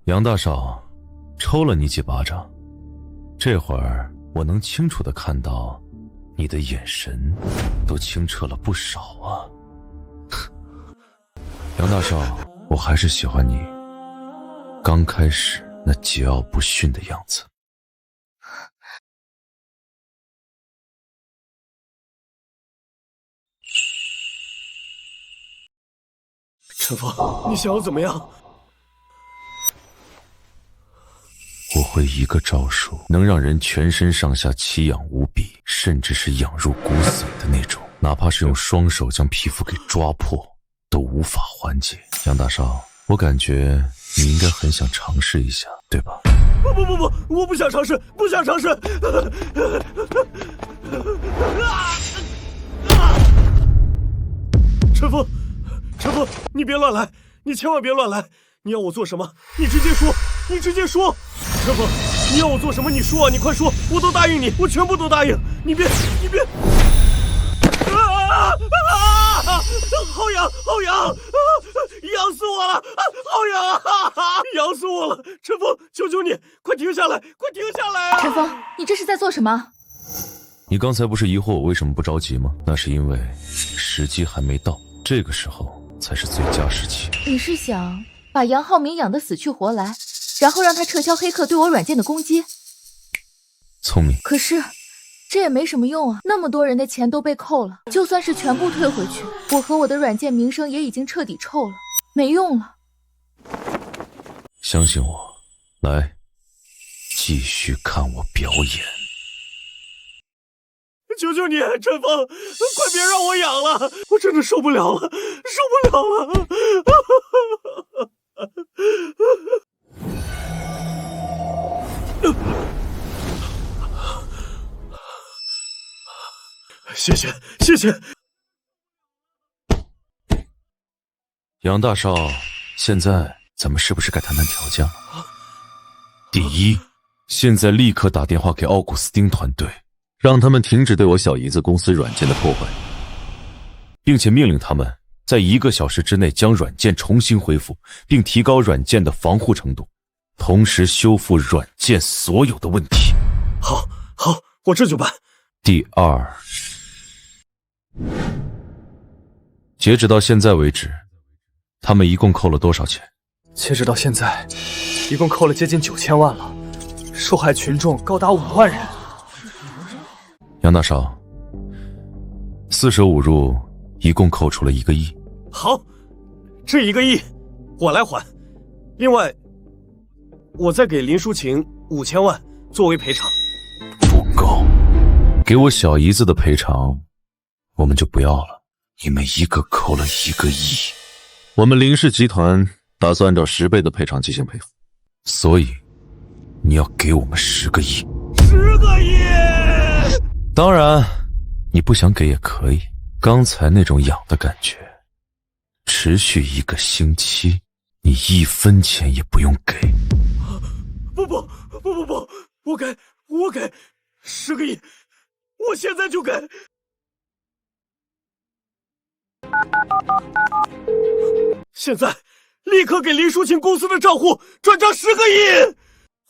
Speaker 1: 杨大少抽了你几巴掌，这会儿我能清楚地看到你的眼神都清澈了不少啊。杨大少，我还是喜欢你刚开始那桀骜不驯的样子。
Speaker 3: 陈峰，你想要怎么样？
Speaker 1: 我会一个招数能让人全身上下奇痒无比，甚至是痒入骨髓的那种，哪怕是用双手将皮肤给抓破都无法缓解。杨大少，我感觉你应该很想尝试一下，对吧？
Speaker 3: 不，我不想尝试，不想尝试。陈峰，陈峰，你别乱来，你千万别乱来！你要我做什么？你直接说，你直接说！陈峰，你要我做什么？你说啊，你快说，我都答应你，我全部都答应。你别！好痒，好痒！痒死我了！好痒啊！痒死我了！陈峰，求求你，快停下来，快停下来啊！
Speaker 2: 陈峰，你这是在做什么？
Speaker 1: 你刚才不是疑惑我为什么不着急吗？那是因为时机还没到，这个时候才是最佳时期。
Speaker 2: 你是想把杨浩明养得死去活来，然后让他撤销黑客对我软件的攻击？
Speaker 1: 聪明。
Speaker 2: 可是这也没什么用啊，那么多人的钱都被扣了，就算是全部退回去，我和我的软件名声也已经彻底臭了，没用了。
Speaker 1: 相信我，来，继续看我表演。
Speaker 3: 求求你，陈峰，快别让我痒了，我真的受不了了，受不了了！谢谢，谢谢。
Speaker 1: 杨大少，现在咱们是不是该谈谈条件了？第一，现在立刻打电话给奥古斯丁团队，让他们停止对我小姨子公司软件的破坏，并且命令他们在1个小时之内将软件重新恢复，并提高软件的防护程度，同时修复软件所有的问题。
Speaker 3: 好，我这就办。
Speaker 1: 第二，截止到现在为止，他们一共扣了多少钱？
Speaker 6: 截止到现在，一共扣了接近9000万了，受害群众高达5万人。
Speaker 1: 杨大少，4舍5入，一共扣除了1个亿。
Speaker 3: 好，这1个亿我来还。另外，我再给林淑琴5000万作为赔偿。
Speaker 1: 不够，给我小姨子的赔偿，我们就不要了。你们一个扣了1个亿，我们林氏集团打算按照10倍的赔偿进行赔付，所以你要给我们10个亿。
Speaker 3: 10个亿！
Speaker 1: 当然，你不想给也可以。刚才那种痒的感觉，持续1个星期，你1分钱也不用给。
Speaker 3: 不，我给10个亿，我现在就给。现在立刻给林淑琴公司的账户转账10个亿！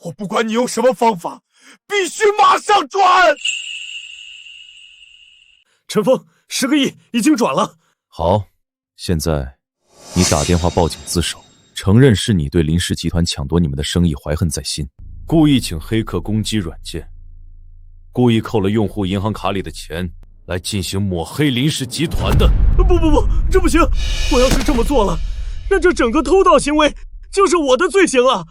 Speaker 9: 我不管你用什么方法，必须马上转！
Speaker 3: 陈峰，10个亿已经转了。
Speaker 1: 好，现在你打电话报警自首，承认是你对林氏集团抢夺你们的生意怀恨在心，故意请黑客攻击软件，故意扣了用户银行卡里的钱来进行抹黑林氏集团的。
Speaker 3: 不，这不行！我要是这么做了，那这整个偷盗行为就是我的罪行啊！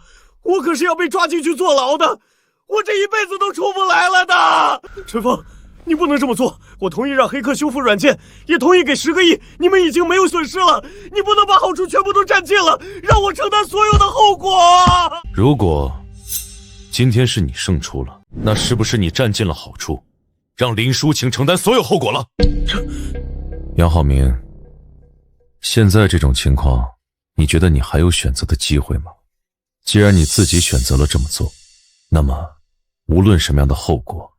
Speaker 3: 我可是要被抓进去坐牢的，我这一辈子都出不来了的。陈峰，你不能这么做！我同意让黑客修复软件，也同意给10个亿，你们已经没有损失了，你不能把好处全部都占尽了，让我承担所有的后果。
Speaker 1: 如果今天是你胜出了，那是不是你占尽了好处，让林淑琴承担所有后果了？杨浩明，现在这种情况，你觉得你还有选择的机会吗？既然你自己选择了这么做，那么无论什么样的后果，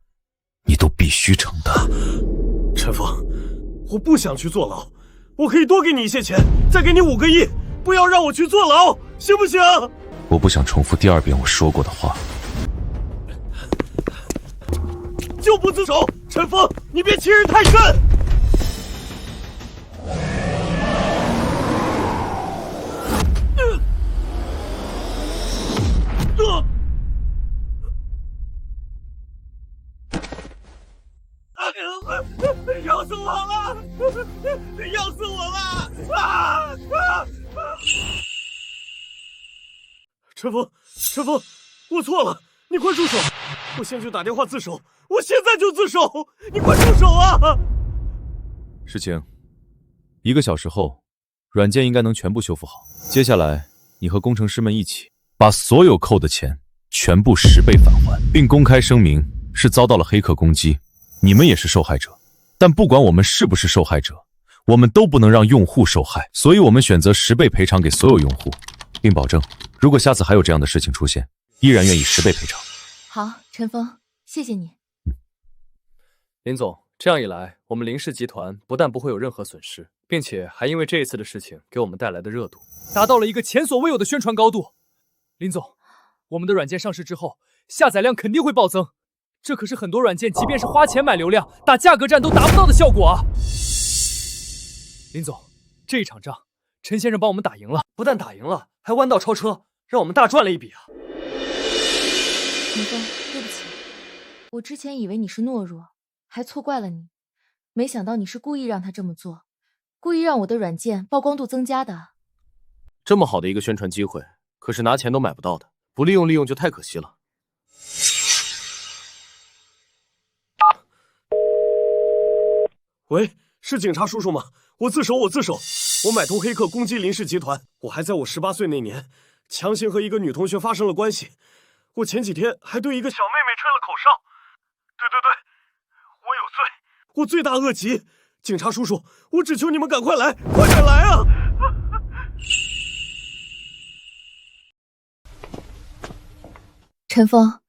Speaker 1: 你都必须承担。
Speaker 3: 陈峰，我不想去坐牢，我可以多给你一些钱，再给你5个亿，不要让我去坐牢，行不行？
Speaker 1: 我不想重复第2遍我说过的话。
Speaker 3: 就不自首，陈峰，你别欺人太甚！要死我了！要死我了！陈峰，我错了，你快住手！我现在就打电话自首，我现在就自首！你快住手啊！
Speaker 1: 事情1个小时后，软件应该能全部修复好。接下来，你和工程师们一起把所有扣的钱全部10倍返还，并公开声明是遭到了黑客攻击，你们也是受害者。但不管我们是不是受害者，我们都不能让用户受害，所以我们选择10倍赔偿给所有用户，并保证如果下次还有这样的事情出现，依然愿意10倍赔偿。
Speaker 2: 好，陈峰，谢谢你。
Speaker 6: 林总，这样一来，我们林氏集团不但不会有任何损失，并且还因为这一次的事情给我们带来的热度，达到了一个前所未有的宣传高度。林总，我们的软件上市之后，下载量肯定会暴增，这可是很多软件即便是花钱买流量，打价格战都达不到的效果啊！林总，这一场仗，陈先生帮我们打赢了，不但打赢了，还弯道超车，让我们大赚了一笔啊！
Speaker 2: 陈峰，对不起，我之前以为你是懦弱，还错怪了你，没想到你是故意让他这么做，故意让我的软件曝光度增加的。
Speaker 1: 这么好的一个宣传机会，可是拿钱都买不到的，不利用就太可惜了。
Speaker 3: 喂，是警察叔叔吗？我自首！我买通黑客攻击林氏集团，我还在我18岁那年强行和一个女同学发生了关系。我前几天还对一个小妹妹吹了口哨。对，我有罪，我罪大恶极。警察叔叔，我只求你们赶快来，快点来啊！
Speaker 2: 陈峰，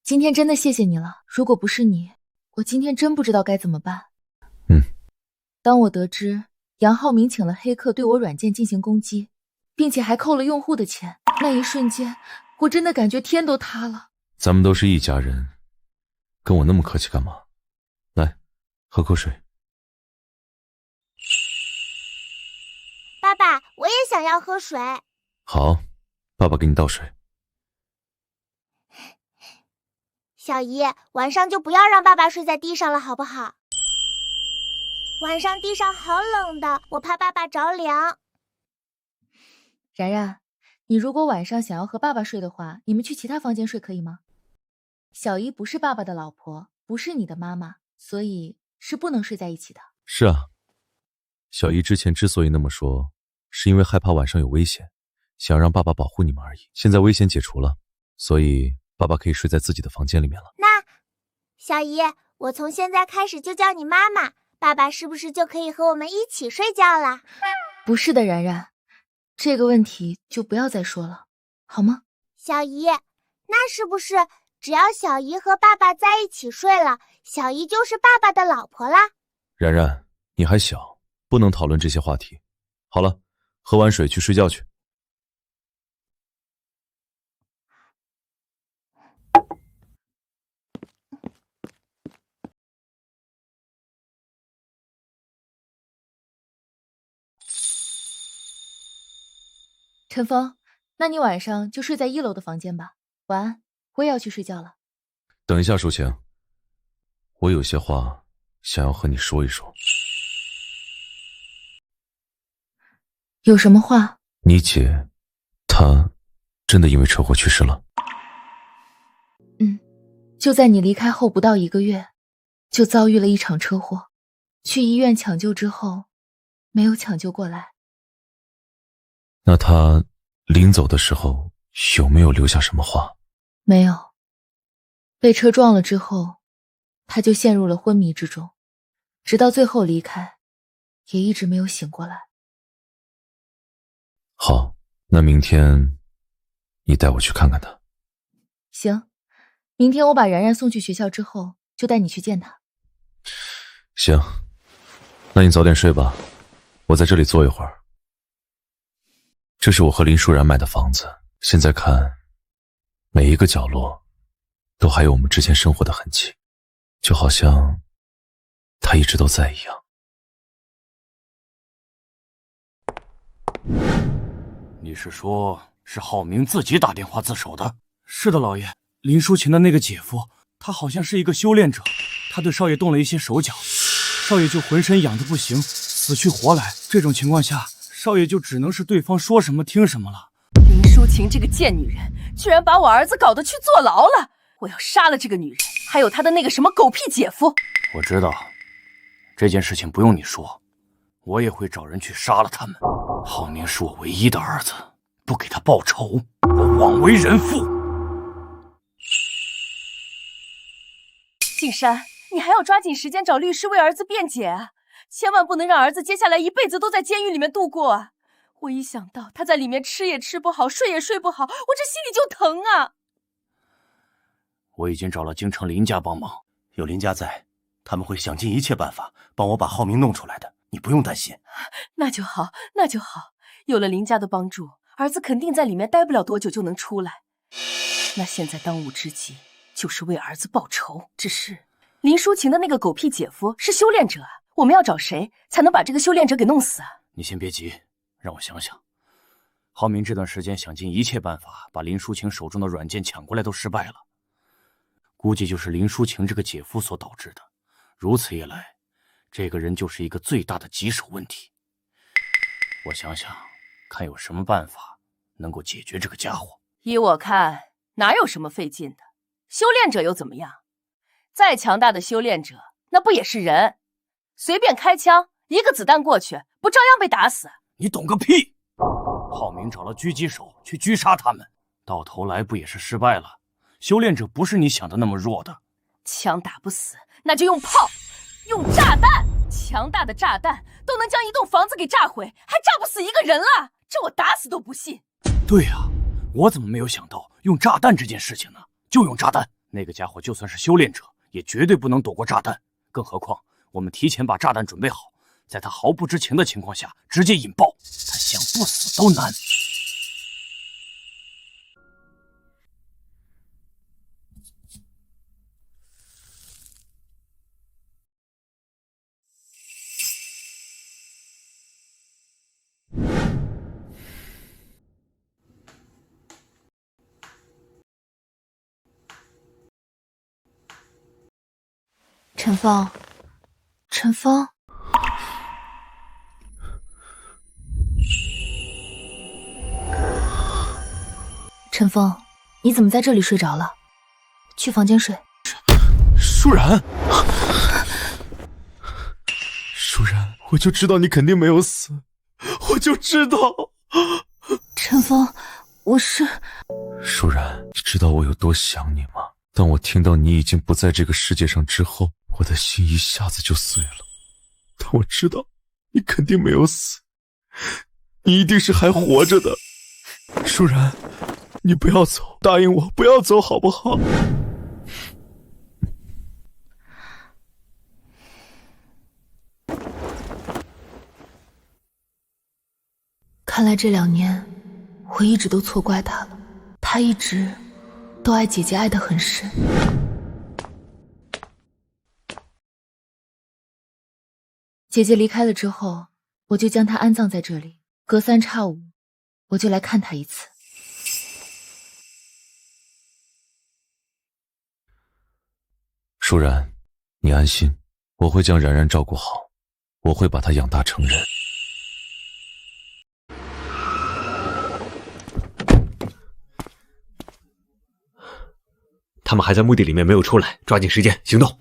Speaker 2: 今天真的谢谢你了，如果不是你，我今天真不知道该怎么办。当我得知杨浩明请了黑客对我软件进行攻击，并且还扣了用户的钱，那一瞬间我真的感觉天都塌了。
Speaker 1: 咱们都是一家人，跟我那么客气干嘛？来，喝口水。
Speaker 5: 爸爸，我也想要喝水。
Speaker 1: 好，爸爸给你倒水。
Speaker 5: 小姨，晚上就不要让爸爸睡在地上了，好不好？晚上地上好冷的，我怕爸爸着凉。
Speaker 2: 然然，你如果晚上想要和爸爸睡的话，你们去其他房间睡可以吗？小姨不是爸爸的老婆，不是你的妈妈，所以是不能睡在一起的。
Speaker 1: 是啊，小姨之前之所以那么说，是因为害怕晚上有危险，想让爸爸保护你们而已。现在危险解除了，所以爸爸可以睡在自己的房间里面了。
Speaker 5: 那，小姨，我从现在开始就叫你妈妈，爸爸是不是就可以和我们一起睡觉了？
Speaker 2: 不是的，然然，这个问题就不要再说了，好吗？
Speaker 5: 小姨，那是不是只要小姨和爸爸在一起睡了，小姨就是爸爸的老婆啦？
Speaker 1: 然然，你还小，不能讨论这些话题。好了，喝完水去睡觉去。
Speaker 2: 陈峰，那你晚上就睡在1楼的房间吧。晚安，我也要去睡觉了。
Speaker 1: 等一下，淑晴，我有些话想要和你说一说。
Speaker 2: 有什么话？
Speaker 1: 你姐，她真的因为车祸去世了。
Speaker 2: 就在你离开后不到1个月，就遭遇了一场车祸。去医院抢救之后，没有抢救过来。
Speaker 1: 那她临走的时候有没有留下什么话？
Speaker 2: 没有。被车撞了之后，他就陷入了昏迷之中，直到最后离开，也一直没有醒过来。
Speaker 1: 好，那明天你带我去看看他。
Speaker 2: 行，明天我把然然送去学校之后，就带你去见他。
Speaker 1: 行，那你早点睡吧，我在这里坐一会儿。这是我和林舒然买的房子，现在看，每一个角落都还有我们之前生活的痕迹，就好像他一直都在一样。
Speaker 8: 你是说，是浩明自己打电话自首的？
Speaker 9: 是的，老爷，林淑琴的那个姐夫，他好像是一个修炼者，他对少爷动了一些手脚，少爷就浑身痒得不行，死去活来。这种情况下，少爷就只能是对方说什么听什么了。
Speaker 7: 林淑琴这个贱女人，居然把我儿子搞得去坐牢了！我要杀了这个女人，还有她的那个什么狗屁姐夫！
Speaker 8: 我知道，这件事情不用你说，我也会找人去杀了他们。浩明是我唯一的儿子，不给他报仇，我枉为人父。
Speaker 7: 静山，你还要抓紧时间找律师为儿子辩解啊！千万不能让儿子接下来一辈子都在监狱里面度过啊！我一想到他在里面吃也吃不好，睡也睡不好，我这心里就疼啊！
Speaker 8: 我已经找了京城林家帮忙，
Speaker 10: 有林家在，他们会想尽一切办法帮我把浩明弄出来的，你不用担心。
Speaker 7: 那就好，那就好。有了林家的帮助，儿子肯定在里面待不了多久就能出来。那现在当务之急就是为儿子报仇。只是林淑琴的那个狗屁姐夫是修炼者啊，我们要找谁才能把这个修炼者给弄死啊？
Speaker 8: 你先别急，让我想想。浩明这段时间想尽一切办法把林淑琴手中的软件抢过来，都失败了。估计就是林淑琴这个姐夫所导致的。如此一来，这个人就是一个最大的棘手问题。我想想，看有什么办法能够解决这个家伙。
Speaker 7: 依我看，哪有什么费劲的？修炼者又怎么样？再强大的修炼者，那不也是人？随便开枪，一个子弹过去，不照样被打死？
Speaker 8: 你懂个屁！浩明找了狙击手去狙杀他们，到头来不也是失败了？修炼者不是你想的那么弱的。
Speaker 7: 枪打不死，那就用炮，用炸弹。强大的炸弹都能将一栋房子给炸毁，还炸不死一个人了？这我打死都不信。
Speaker 8: 对呀，我怎么没有想到用炸弹这件事情呢？就用炸弹。那个家伙就算是修炼者，也绝对不能躲过炸弹。更何况我们提前把炸弹准备好，在他毫不知情的情况下直接引爆，他想不死都难。
Speaker 2: 陈峰，陈峰，陈峰，你怎么在这里睡着了？去房间睡。
Speaker 1: 舒然，舒然，我就知道你肯定没有死，我就知道。
Speaker 2: 陈峰，我是……
Speaker 1: 舒然，你知道我有多想你吗？当我听到你已经不在这个世界上之后，我的心一下子就碎了。但我知道你肯定没有死，你一定是还活着的。舒然，你不要走，答应我不要走好不好？
Speaker 2: 看来这2年我一直都错怪他了，他一直都爱姐姐爱得很深。姐姐离开了之后，我就将她安葬在这里，隔3差5我就来看她一次。
Speaker 1: 舒然，你安心，我会将然然照顾好，我会把她养大成人。
Speaker 3: 他们还在墓地里面没有出来，抓紧时间行动。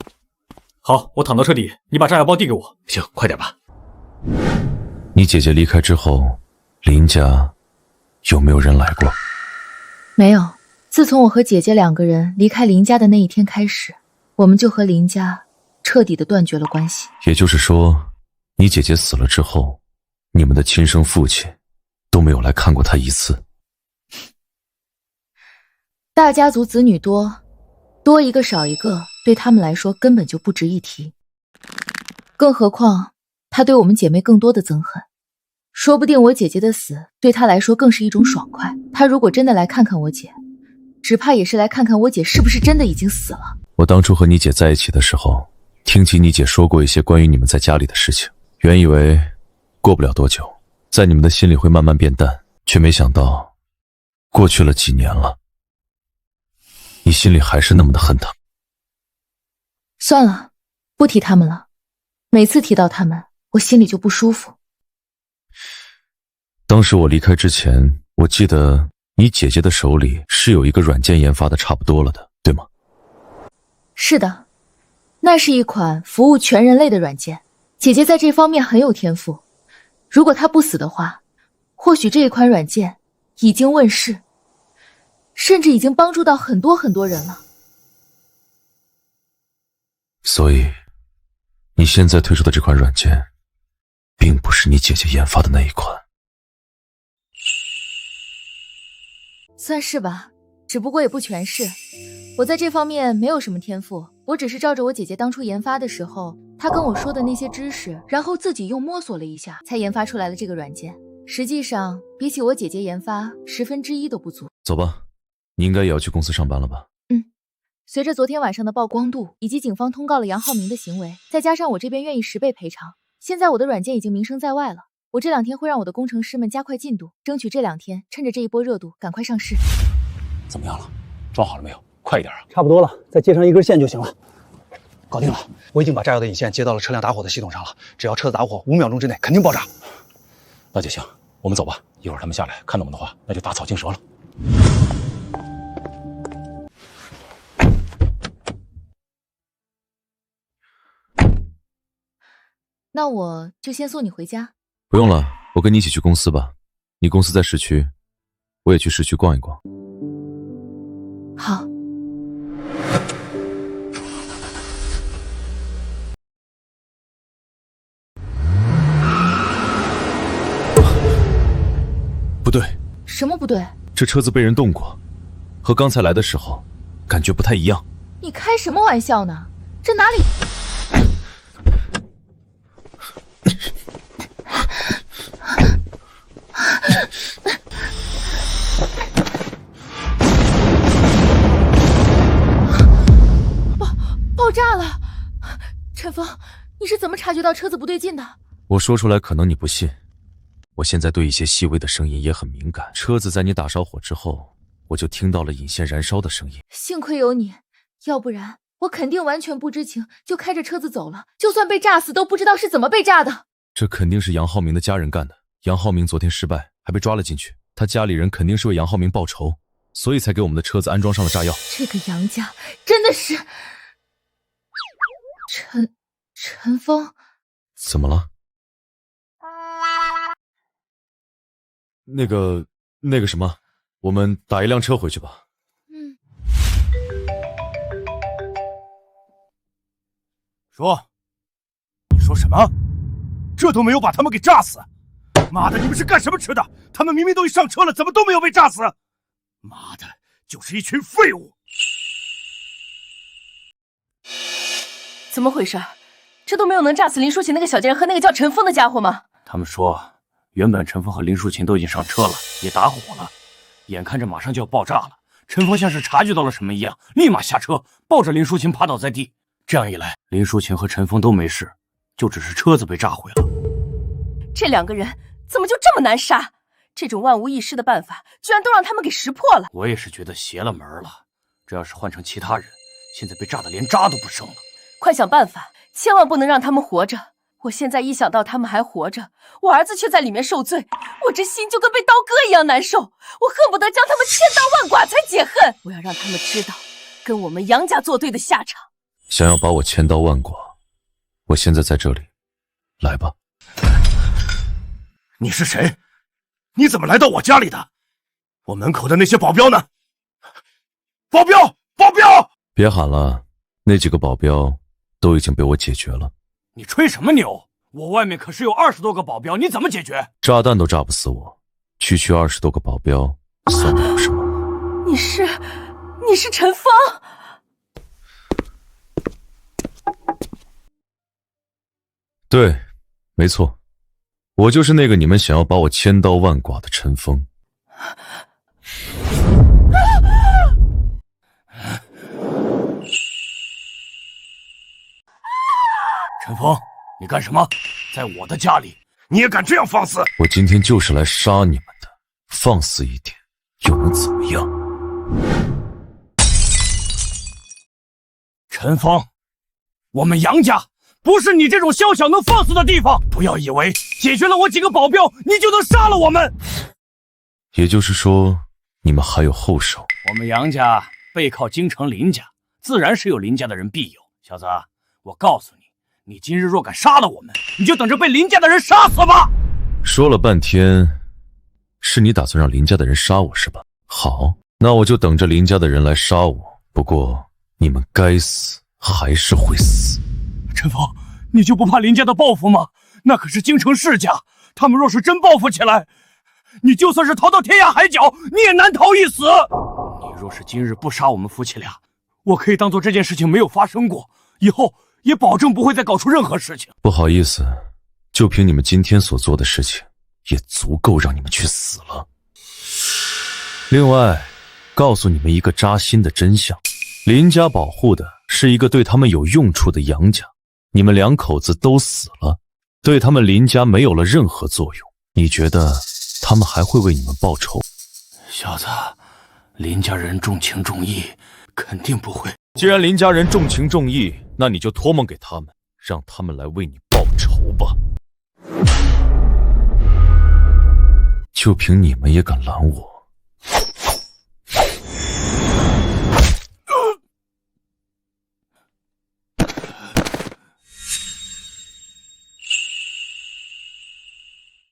Speaker 6: 好，我躺到车底，你把炸药包递给我。
Speaker 3: 行，快点吧。
Speaker 1: 你姐姐离开之后，林家有没有人来过？
Speaker 2: 没有，自从我和姐姐2个人离开林家的那一天开始，我们就和林家彻底的断绝了关系。
Speaker 1: 也就是说，你姐姐死了之后，你们的亲生父亲都没有来看过她一次。
Speaker 2: 大家族子女多，多一个少一个，对他们来说根本就不值一提。更何况，他对我们姐妹更多的憎恨。说不定我姐姐的死对他来说更是一种爽快。他如果真的来看看我姐，只怕也是来看看我姐是不是真的已经死了。
Speaker 1: 我当初和你姐在一起的时候，听起你姐说过一些关于你们在家里的事情，原以为过不了多久，在你们的心里会慢慢变淡，却没想到过去了几年了，你心里还是那么的恨他。
Speaker 2: 算了，不提他们了。每次提到他们，我心里就不舒服。
Speaker 1: 当时我离开之前，我记得你姐姐的手里是有一个软件研发的差不多了的，对吗？
Speaker 2: 是的，那是一款服务全人类的软件。姐姐在这方面很有天赋，如果她不死的话，或许这一款软件已经问世，甚至已经帮助到很多很多人了。
Speaker 1: 所以，你现在推出的这款软件，并不是你姐姐研发的那一款。
Speaker 2: 算是吧，只不过也不全是。我在这方面没有什么天赋，我只是照着我姐姐当初研发的时候，她跟我说的那些知识，然后自己又摸索了一下，才研发出来了这个软件。实际上，比起我姐姐研发1/10都不足。
Speaker 1: 走吧，你应该也要去公司上班了吧？
Speaker 2: 随着昨天晚上的曝光度，以及警方通告了杨浩明的行为，再加上我这边愿意10倍赔偿，现在我的软件已经名声在外了。我这2天会让我的工程师们加快进度，争取这2天趁着这一波热度赶快上市。
Speaker 8: 怎么样了？装好了没有？快一点啊！
Speaker 11: 差不多了，再接上1根线就行了。搞定了，我已经把炸药的引线接到了车辆打火的系统上了，只要车子打火，5秒钟之内肯定爆炸。
Speaker 8: 那就行，我们走吧。一会儿他们下来看到我们的话，那就打草惊蛇了。
Speaker 2: 那我就先送你回家。
Speaker 1: 不用了，我跟你一起去公司吧。你公司在市区，我也去市区逛一逛。
Speaker 2: 好。
Speaker 1: 不对。
Speaker 2: 什么不对？
Speaker 1: 这车子被人动过，和刚才来的时候感觉不太一样。
Speaker 2: 你开什么玩笑呢？这哪里……爆炸了！陈峰，你是怎么察觉到车子不对劲的？
Speaker 1: 我说出来可能你不信，我现在对一些细微的声音也很敏感。车子在你打烧火之后，我就听到了引线燃烧的声音。
Speaker 2: 幸亏有你，要不然我肯定完全不知情，就开着车子走了。就算被炸死，都不知道是怎么被炸的。
Speaker 1: 这肯定是杨浩明的家人干的。杨浩明昨天失败，还被抓了进去。他家里人肯定是为杨浩明报仇，所以才给我们的车子安装上了炸药。
Speaker 2: 这个杨家真的是……陈峰，
Speaker 1: 怎么了？那个什么，我们打一辆车回去吧。
Speaker 9: 你说什么？这都没有把他们给炸死？妈的，你们是干什么吃的？他们明明都已上车了，怎么都没有被炸死？妈的，就是一群废物！
Speaker 12: 怎么回事？这都没有能炸死林淑琴那个小贱人和那个叫陈峰的家伙吗？
Speaker 8: 他们说，原本陈峰和林淑琴都已经上车了，也打火了，眼看着马上就要爆炸了。陈峰像是察觉到了什么一样，立马下车，抱着林淑琴趴倒在地。这样一来，林淑琴和陈峰都没事，就只是车子被炸毁了。
Speaker 12: 这两个人怎么就这么难杀？这种万无一失的办法，居然都让他们给识破了。
Speaker 8: 我也是觉得邪了门了。这要是换成其他人，现在被炸得连渣都不剩了。
Speaker 12: 快想办法，千万不能让他们活着。我现在一想到他们还活着，我儿子却在里面受罪，我这心就跟被刀割一样难受。我恨不得将他们千刀万剐才解恨。我要让他们知道，跟我们杨家作对的下场。
Speaker 1: 想要把我千刀万剐，我现在在这里，来吧。
Speaker 9: 你是谁？你怎么来到我家里的？我门口的那些保镖呢？保镖！保镖！
Speaker 1: 别喊了，那几个保镖都已经被我解决了。
Speaker 9: 你吹什么牛？我外面可是有20多个保镖，你怎么解决？
Speaker 1: 炸弹都炸不死我，区区20多个保镖算得了什么？
Speaker 12: 你是陈峰？
Speaker 1: 对，没错，我就是那个你们想要把我千刀万剐的陈峰。
Speaker 9: 陈峰，你干什么？在我的家里，你也敢这样放肆？
Speaker 1: 我今天就是来杀你们的，放肆一点又能怎么样？
Speaker 9: 陈峰，我们杨家不是你这种宵小能放肆的地方！不要以为解决了我几个保镖，你就能杀了我们。
Speaker 1: 也就是说，你们还有后手？
Speaker 8: 我们杨家背靠京城林家，自然是有林家的人庇佑。小子，我告诉你，你今日若敢杀了我们，你就等着被林家的人杀死吧！
Speaker 1: 说了半天，是你打算让林家的人杀我是吧？好，那我就等着林家的人来杀我。不过，你们该死还是会死。
Speaker 9: 陈峰，你就不怕林家的报复吗？那可是京城世家，他们若是真报复起来，你就算是逃到天涯海角，你也难逃一死。
Speaker 8: 你若是今日不杀我们夫妻俩，
Speaker 9: 我可以当做这件事情没有发生过，以后也保证不会再搞出任何事情。
Speaker 1: 不好意思，就凭你们今天所做的事情，也足够让你们去死了。另外，告诉你们一个扎心的真相，林家保护的是一个对他们有用处的杨家，你们两口子都死了，对他们林家没有了任何作用。你觉得他们还会为你们报仇？
Speaker 8: 小子，林家人重情重义，肯定不会。
Speaker 1: 既然林家人重情重义，那你就托梦给他们，让他们来为你报仇吧。就凭你们也敢拦我？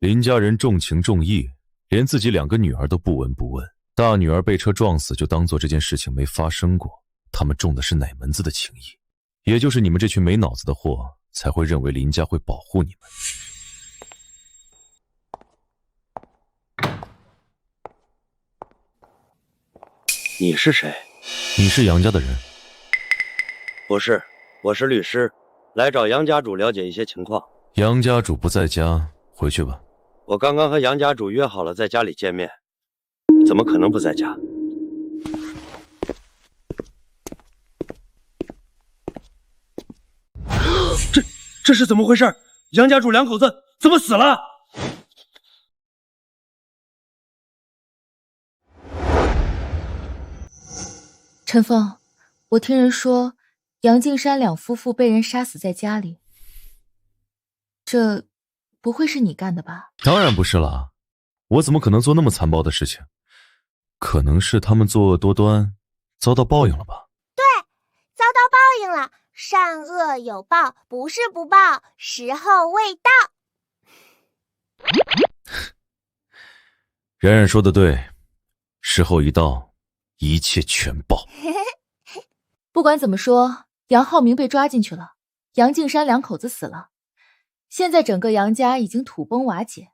Speaker 1: 林家人重情重义，连自己2个女儿都不闻不问。大女儿被车撞死，就当做这件事情没发生过。他们重的是哪门子的情义？也就是你们这群没脑子的货，才会认为林家会保护你们。
Speaker 13: 你是谁？
Speaker 1: 你是杨家的人？
Speaker 13: 不是，我是律师，来找杨家主了解一些情况。
Speaker 1: 杨家主不在家，回去吧。
Speaker 13: 我刚刚和杨家主约好了在家里见面，怎么可能不在家？这是怎么回事？杨家主2口子怎么死了？
Speaker 2: 陈峰，我听人说杨敬山两夫妇被人杀死在家里，这不会是你干的吧？
Speaker 1: 当然不是了，我怎么可能做那么残暴的事情？可能是他们作恶多端，遭到报应了吧？
Speaker 5: 对，遭到报应了。善恶有报，不是不报，时候未到。
Speaker 1: 冉冉说的对，时候一到，一切全报。
Speaker 2: 不管怎么说，杨浩明被抓进去了，杨敬山两口子死了，现在整个杨家已经土崩瓦解。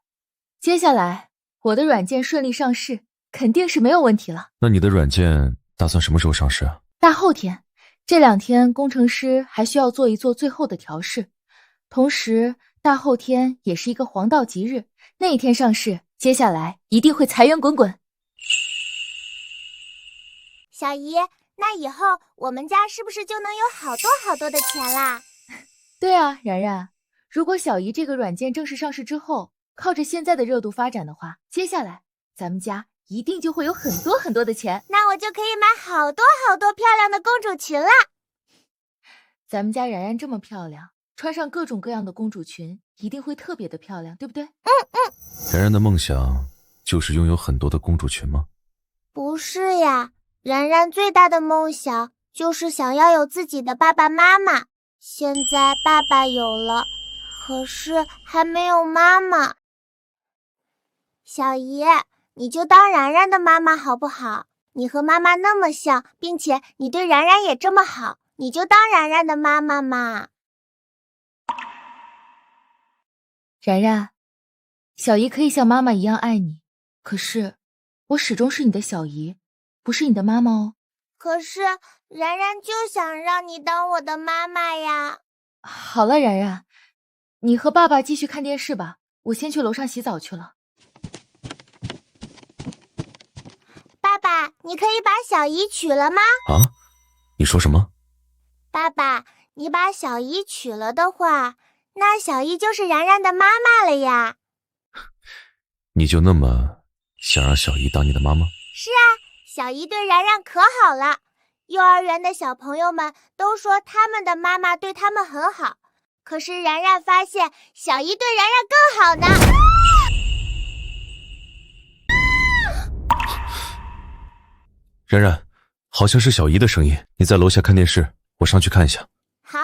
Speaker 2: 接下来我的软件顺利上市，肯定是没有问题了。
Speaker 1: 那你的软件打算什么时候上市啊？
Speaker 2: 大后天，这2天工程师还需要做一做最后的调试，同时大后天也是一个黄道吉日，那一天上市，接下来一定会财源滚滚。
Speaker 5: 小姨，那以后我们家是不是就能有好多好多的钱啦？
Speaker 2: 对啊，然然，如果小姨这个软件正式上市之后，靠着现在的热度发展的话，接下来咱们家一定就会有很多很多的钱。
Speaker 5: 那我就可以买好多好多漂亮的公主裙啦。
Speaker 2: 咱们家然然这么漂亮，穿上各种各样的公主裙，一定会特别的漂亮，对不对？
Speaker 1: 然然的梦想就是拥有很多的公主裙吗？
Speaker 5: 不是呀，然然最大的梦想就是想要有自己的爸爸妈妈。现在爸爸有了，可是还没有妈妈。小姨，你就当然然的妈妈好不好？你和妈妈那么像，并且你对然然也这么好，你就当然然的妈妈嘛。
Speaker 2: 然然，小姨可以像妈妈一样爱你，可是我始终是你的小姨，不是你的妈妈哦。
Speaker 5: 可是然然就想让你当我的妈妈呀。
Speaker 2: 好了，然然，你和爸爸继续看电视吧，我先去楼上洗澡去了。
Speaker 5: 爸爸，你可以把小姨娶了吗？
Speaker 1: 啊？你说什么？
Speaker 5: 爸爸，你把小姨娶了的话，那小姨就是然然的妈妈了呀。
Speaker 1: 你就那么想让小姨当你的妈妈？
Speaker 5: 是啊，小姨对然然可好了，幼儿园的小朋友们都说他们的妈妈对他们很好，可是然然发现小姨对然然更好呢。
Speaker 1: 然然，好像是小姨的声音，你在楼下看电视，我上去看一下。
Speaker 5: 好。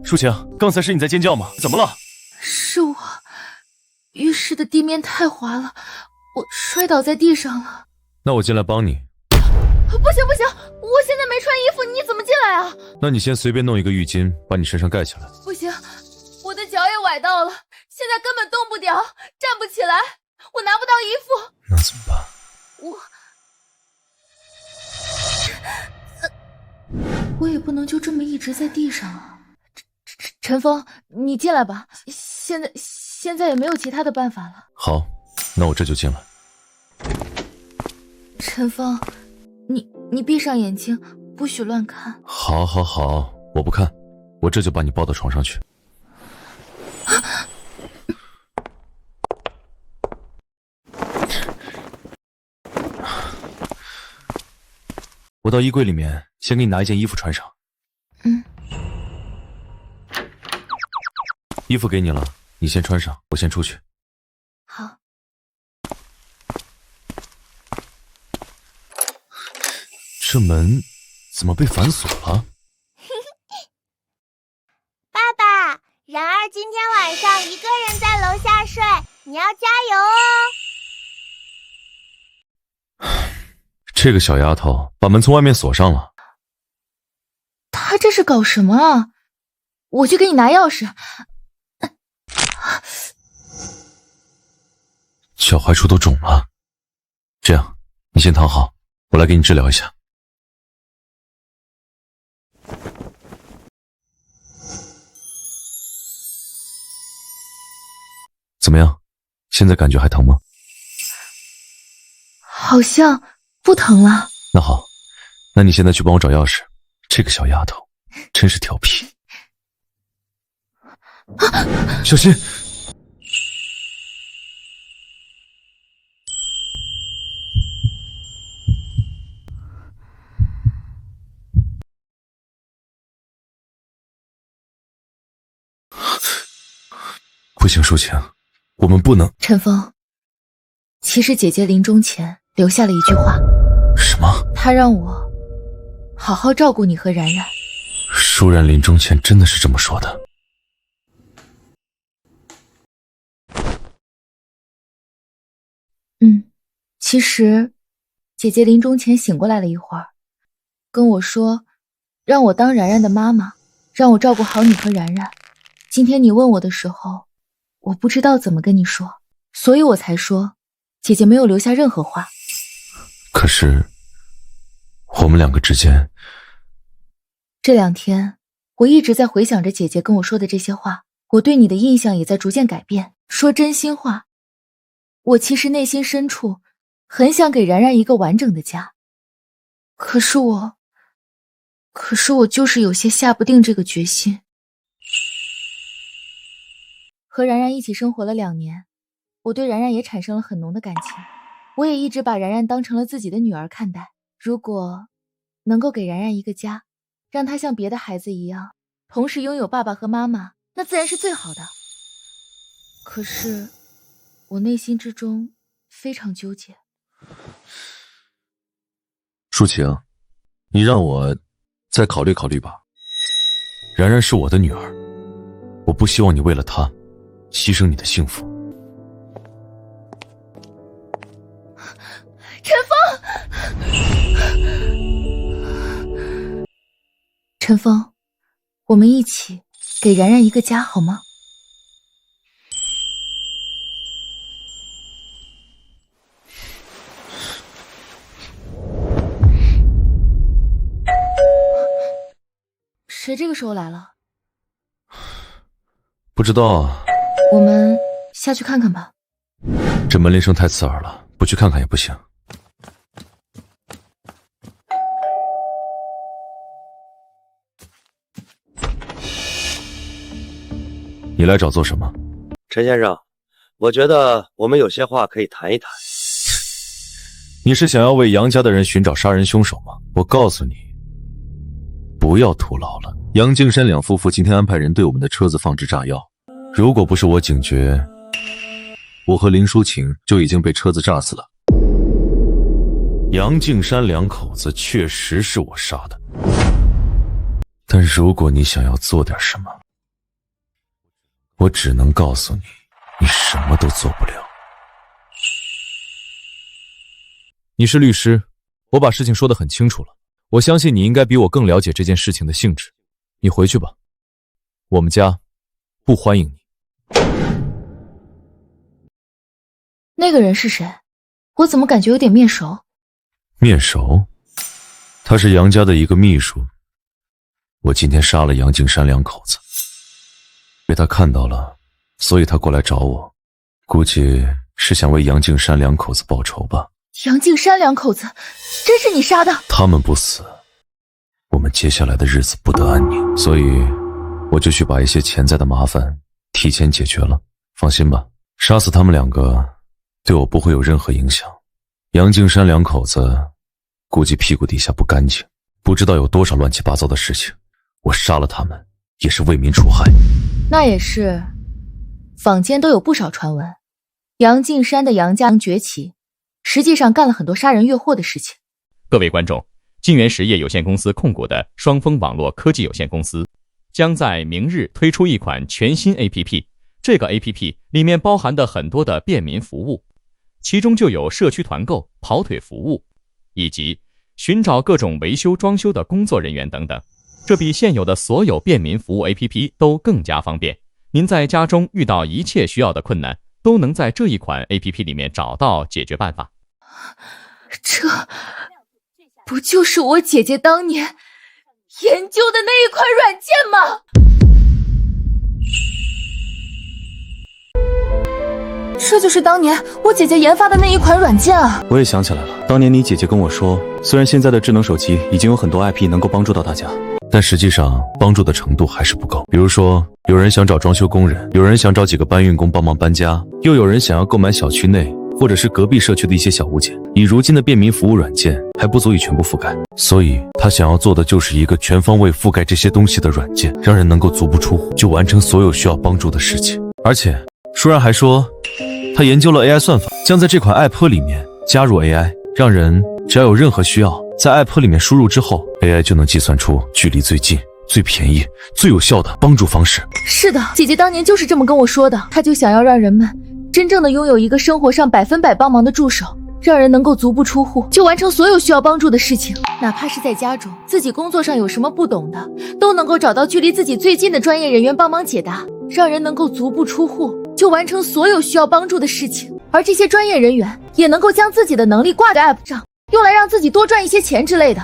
Speaker 1: 抒情，刚才是你在尖叫吗？怎么了？
Speaker 2: 是我，浴室的地面太滑了，我摔倒在地上了。
Speaker 1: 那我进来帮你。
Speaker 2: 不行不行，我现在没穿衣服，你怎么进来啊？
Speaker 1: 那你先随便弄一个浴巾，把你身上盖起来。
Speaker 2: 不行，我的脚也崴到了，现在根本动不了，站不起来，我拿不到衣服。
Speaker 1: 那怎么办？
Speaker 2: 我也不能就这么一直在地上啊。陈峰，你进来吧，现在也没有其他的办法了。
Speaker 1: 好，那我这就进来。
Speaker 2: 陈峰，你闭上眼睛，不许乱看。
Speaker 1: 好，好，好，我不看，我这就把你抱到床上去。我到衣柜里面，先给你拿一件衣服穿上。衣服给你了，你先穿上，我先出去。
Speaker 2: 好。
Speaker 1: 这门怎么被反锁了？
Speaker 5: 爸爸，然儿今天晚上一个人在楼下睡，你要加油哦。
Speaker 1: 这个小丫头把门从外面锁上了。
Speaker 2: 她这是搞什么啊？我去给你拿钥匙。
Speaker 1: 脚踝处都肿了，这样，你先躺好，我来给你治疗一下。怎么样？现在感觉还疼吗？
Speaker 2: 好像不疼了。
Speaker 1: 那好，那你现在去帮我找钥匙。这个小丫头真是调皮。小心！不行，抒情，我们不能。
Speaker 2: 陈峰，其实姐姐临终前留下了一句话。
Speaker 1: 什么？
Speaker 2: 她让我好好照顾你和然然。
Speaker 1: 舒然临终前真的是这么说的。
Speaker 2: 其实姐姐临终前醒过来了一会儿，跟我说让我当然然的妈妈，让我照顾好你和然然。今天你问我的时候，我不知道怎么跟你说，所以我才说姐姐没有留下任何话。
Speaker 1: 可是我们两个之间，
Speaker 2: 这2天我一直在回想着姐姐跟我说的这些话，我对你的印象也在逐渐改变。说真心话，我其实内心深处很想给然然一个完整的家，可是我就是有些下不定这个决心。和然然一起生活了2年，我对然然也产生了很浓的感情，我也一直把然然当成了自己的女儿看待。如果能够给然然一个家，让她像别的孩子一样，同时拥有爸爸和妈妈，那自然是最好的。可是我内心之中非常纠结。
Speaker 1: 抒情，你让我再考虑考虑吧。然然是我的女儿，我不希望你为了她牺牲你的幸福。
Speaker 2: 陈峰，我们一起给然然一个家好吗？谁这个时候来了？
Speaker 1: 不知道啊。
Speaker 2: 我们下去看看吧。
Speaker 1: 这门铃声太刺耳了，不去看看也不行。你来找做什么？
Speaker 13: 陈先生，我觉得我们有些话可以谈一谈。
Speaker 1: 你是想要为杨家的人寻找杀人凶手吗？我告诉你，不要徒劳了。杨敬山两夫妇今天安排人对我们的车子放置炸药，如果不是我警觉，我和林淑琴就已经被车子炸死了。杨敬山两口子确实是我杀的，但如果你想要做点什么，我只能告诉你，你什么都做不了。
Speaker 4: 你是律师，我把事情说得很清楚了，我相信你应该比我更了解这件事情的性质。你回去吧，我们家不欢迎你。
Speaker 2: 那个人是谁？我怎么感觉有点面熟？
Speaker 1: 面熟？他是杨家的一个秘书。我今天杀了杨敬山两口子，被他看到了，所以他过来找我，估计是想为杨敬山两口子报仇吧。
Speaker 2: 杨敬山两口子，真是你杀的？
Speaker 1: 他们不死，我们接下来的日子不得安宁，所以我就去把一些潜在的麻烦提前解决了。放心吧，杀死他们两个对我不会有任何影响。杨敬山两口子估计屁股底下不干净，不知道有多少乱七八糟的事情，我杀了他们也是为民除害。
Speaker 2: 那也是，坊间都有不少传闻，杨敬山的杨家崛起，实际上干了很多杀人越货的事情。
Speaker 14: 各位观众，金源实业有限公司控股的双峰网络科技有限公司将在明日推出一款全新 APP， 这个 APP 里面包含的很多的便民服务，其中就有社区团购、跑腿服务，以及寻找各种维修装修的工作人员等等。这比现有的所有便民服务 APP 都更加方便，您在家中遇到一切需要的困难，都能在这一款 APP 里面找到解决办法。
Speaker 2: 这不就是我姐姐当年研究的那一款软件吗？这就是当年我姐姐研发的那一款软件啊！
Speaker 9: 我也想起来了，当年你姐姐跟我说，虽然现在的智能手机已经有很多 IP 能够帮助到大家，
Speaker 1: 但实际上帮助的程度还是不够。比如说，有人想找装修工人，有人想找几个搬运工帮忙搬家，又有人想要购买小区内或者是隔壁社区的一些小物件。以如今的便民服务软件还不足以全部覆盖，所以他想要做的就是一个全方位覆盖这些东西的软件，让人能够足不出户就完成所有需要帮助的事情。而且舒然还说，他研究了 AI 算法，将在这款 App 里面加入 AI， 让人只要有任何需要，在 App 里面输入之后 ，AI 就能计算出距离最近、最便宜、最有效的帮助方式。
Speaker 2: 是的，姐姐当年就是这么跟我说的，她就想要让人们真正的拥有一个生活上100%帮忙的助手，让人能够足不出户就完成所有需要帮助的事情，哪怕是在家中，自己工作上有什么不懂的，都能够找到距离自己最近的专业人员帮忙解答，让人能够足不出户就完成所有需要帮助的事情。而这些专业人员也能够将自己的能力挂在 App 上，用来让自己多赚一些钱之类的。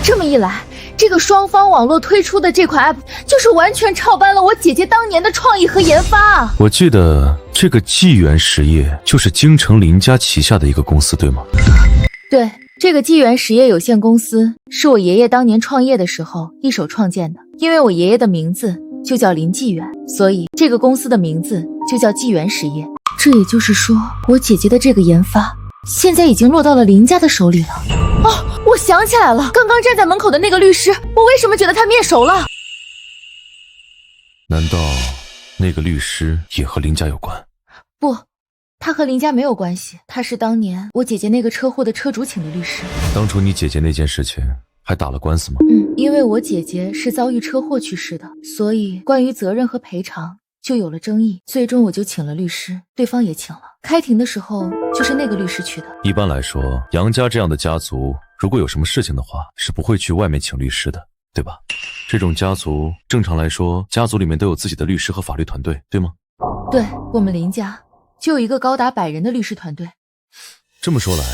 Speaker 2: 这么一来，这个双方网络推出的这款 App 就是完全照搬了我姐姐当年的创意和研发啊！
Speaker 1: 我记得这个纪元实业就是京城林家旗下的一个公司，对吗？
Speaker 2: 对，这个纪元实业有限公司是我爷爷当年创业的时候一手创建的，因为我爷爷的名字就叫林纪元，所以这个公司的名字就叫纪元实业。这也就是说，我姐姐的这个研发现在已经落到了林家的手里了。哦，我想起来了，刚刚站在门口的那个律师，我为什么觉得他面熟了？
Speaker 1: 难道那个律师也和林家有关？
Speaker 2: 不，他和林家没有关系，他是当年我姐姐那个车祸的车主请的律师。
Speaker 1: 当初你姐姐那件事情还打了官司吗？
Speaker 2: 因为我姐姐是遭遇车祸去世的，所以关于责任和赔偿就有了争议，最终我就请了律师，对方也请了。开庭的时候就是那个律师去的。
Speaker 1: 一般来说，杨家这样的家族如果有什么事情的话，是不会去外面请律师的，对吧？这种家族正常来说，家族里面都有自己的律师和法律团队，对吗？
Speaker 2: 对，我们林家就有一个高达100人的律师团队。
Speaker 1: 这么说来，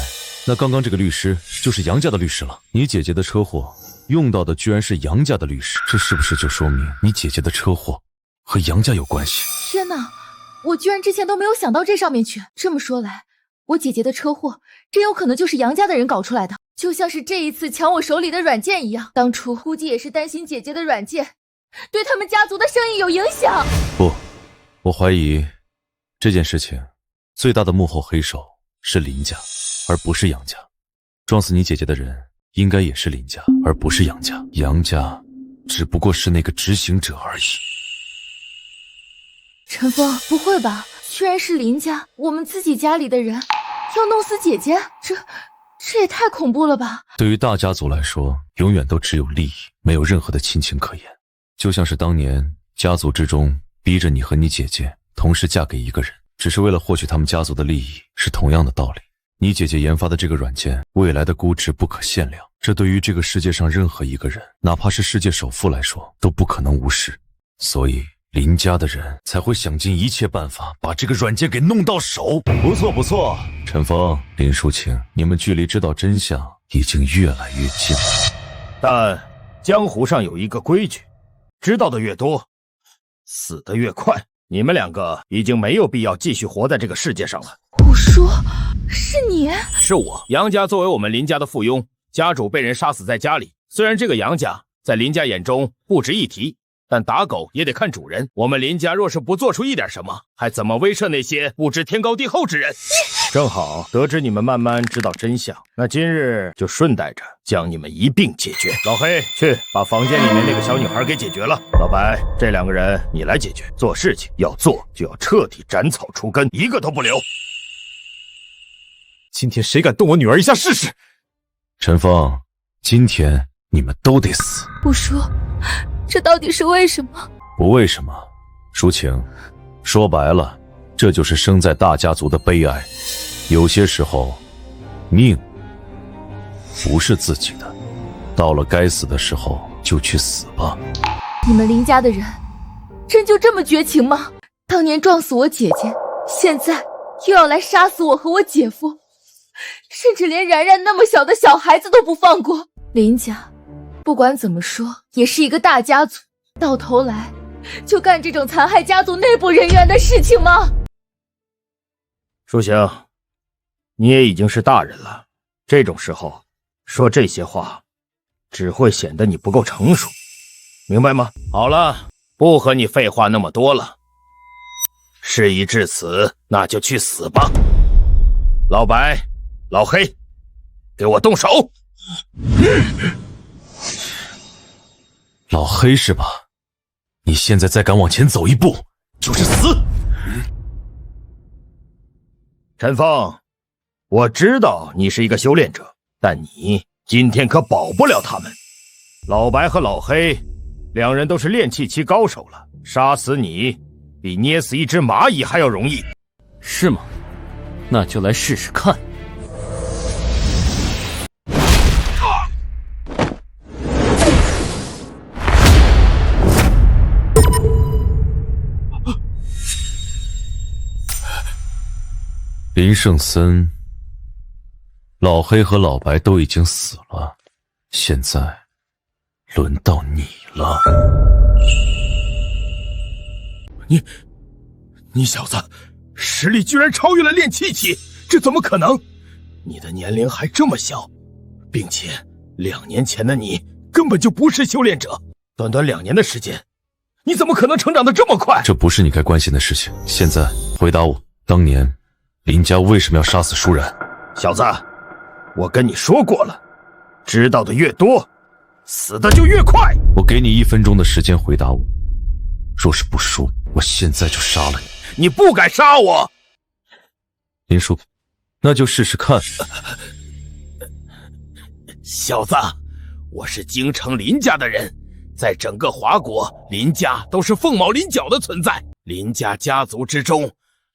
Speaker 1: 那刚刚这个律师就是杨家的律师了。你姐姐的车祸用到的居然是杨家的律师，这是不是就说明你姐姐的车祸和杨家有关系？
Speaker 2: 天哪，我居然之前都没有想到这上面去。这么说来，我姐姐的车祸真有可能就是杨家的人搞出来的，就像是这一次抢我手里的软件一样，当初估计也是担心姐姐的软件对他们家族的生意有影响。
Speaker 1: 不，我怀疑这件事情最大的幕后黑手是林家，而不是杨家。撞死你姐姐的人应该也是林家，而不是杨家。杨家只不过是那个执行者而已。
Speaker 2: 陈峰，不会吧？居然是林家，我们自己家里的人要弄死姐姐，这也太恐怖了吧！
Speaker 1: 对于大家族来说，永远都只有利益，没有任何的亲情可言。就像是当年家族之中逼着你和你姐姐同时嫁给一个人，只是为了获取他们家族的利益，是同样的道理。你姐姐研发的这个软件，未来的估值不可限量，这对于这个世界上任何一个人，哪怕是世界首富来说，都不可能无视。所以林家的人才会想尽一切办法把这个软件给弄到手。不错不错，陈峰、林淑清，你们距离知道真相已经越来越近了。
Speaker 10: 但江湖上有一个规矩，知道的越多，死得越快。你们两个已经没有必要继续活在这个世界上了。
Speaker 2: 我说，是你？
Speaker 10: 是我。杨家作为我们林家的附庸，家主被人杀死在家里。虽然这个杨家在林家眼中不值一提，但打狗也得看主人。我们林家若是不做出一点什么，还怎么威慑那些不知天高地厚之人？正好得知你们慢慢知道真相，那今日就顺带着将你们一并解决。老黑，去把房间里面那个小女孩给解决了。老白，这两个人你来解决。做事情要做就要彻底斩草除根，一个都不留。
Speaker 4: 今天谁敢动我女儿一下试试？
Speaker 1: 陈峰，今天你们都得死。
Speaker 2: 我说，这到底是为什么？
Speaker 1: 不为什么，淑清，说白了，这就是生在大家族的悲哀。有些时候，命不是自己的，到了该死的时候就去死吧。
Speaker 2: 你们林家的人真就这么绝情吗？当年撞死我姐姐，现在又要来杀死我和我姐夫，甚至连然然那么小的小孩子都不放过。林家不管怎么说也是一个大家族，到头来就干这种残害家族内部人员的事情吗？
Speaker 10: 淑行，你也已经是大人了，这种时候说这些话只会显得你不够成熟，明白吗？好了，不和你废话那么多了，事已至此，那就去死吧。老白，老黑，给我动手！
Speaker 1: 老黑是吧？你现在再敢往前走一步，就是死！
Speaker 10: 陈峰，我知道你是一个修炼者，但你今天可保不了他们。老白和老黑两人都是炼气期高手了，杀死你比捏死一只蚂蚁还要容易。
Speaker 8: 是吗？那就来试试看。
Speaker 1: 林圣森、老黑和老白都已经死了，现在轮到你了。
Speaker 10: 你小子实力居然超越了炼气期，这怎么可能？你的年龄还这么小，并且2年前的你根本就不是修炼者，短短2年的时间，你怎么可能成长得这么快？
Speaker 1: 这不是你该关心的事情。现在回答我，当年林家为什么要杀死舒然？
Speaker 10: 小子，我跟你说过了，知道的越多，死的就越快。
Speaker 1: 我给你1分钟的时间回答我，若是不说，我现在就杀了你。
Speaker 10: 你不敢杀我！
Speaker 1: 林叔，那就试试看。
Speaker 10: 小子，我是京城林家的人，在整个华国，林家都是凤毛麟角的存在。林家家族之中，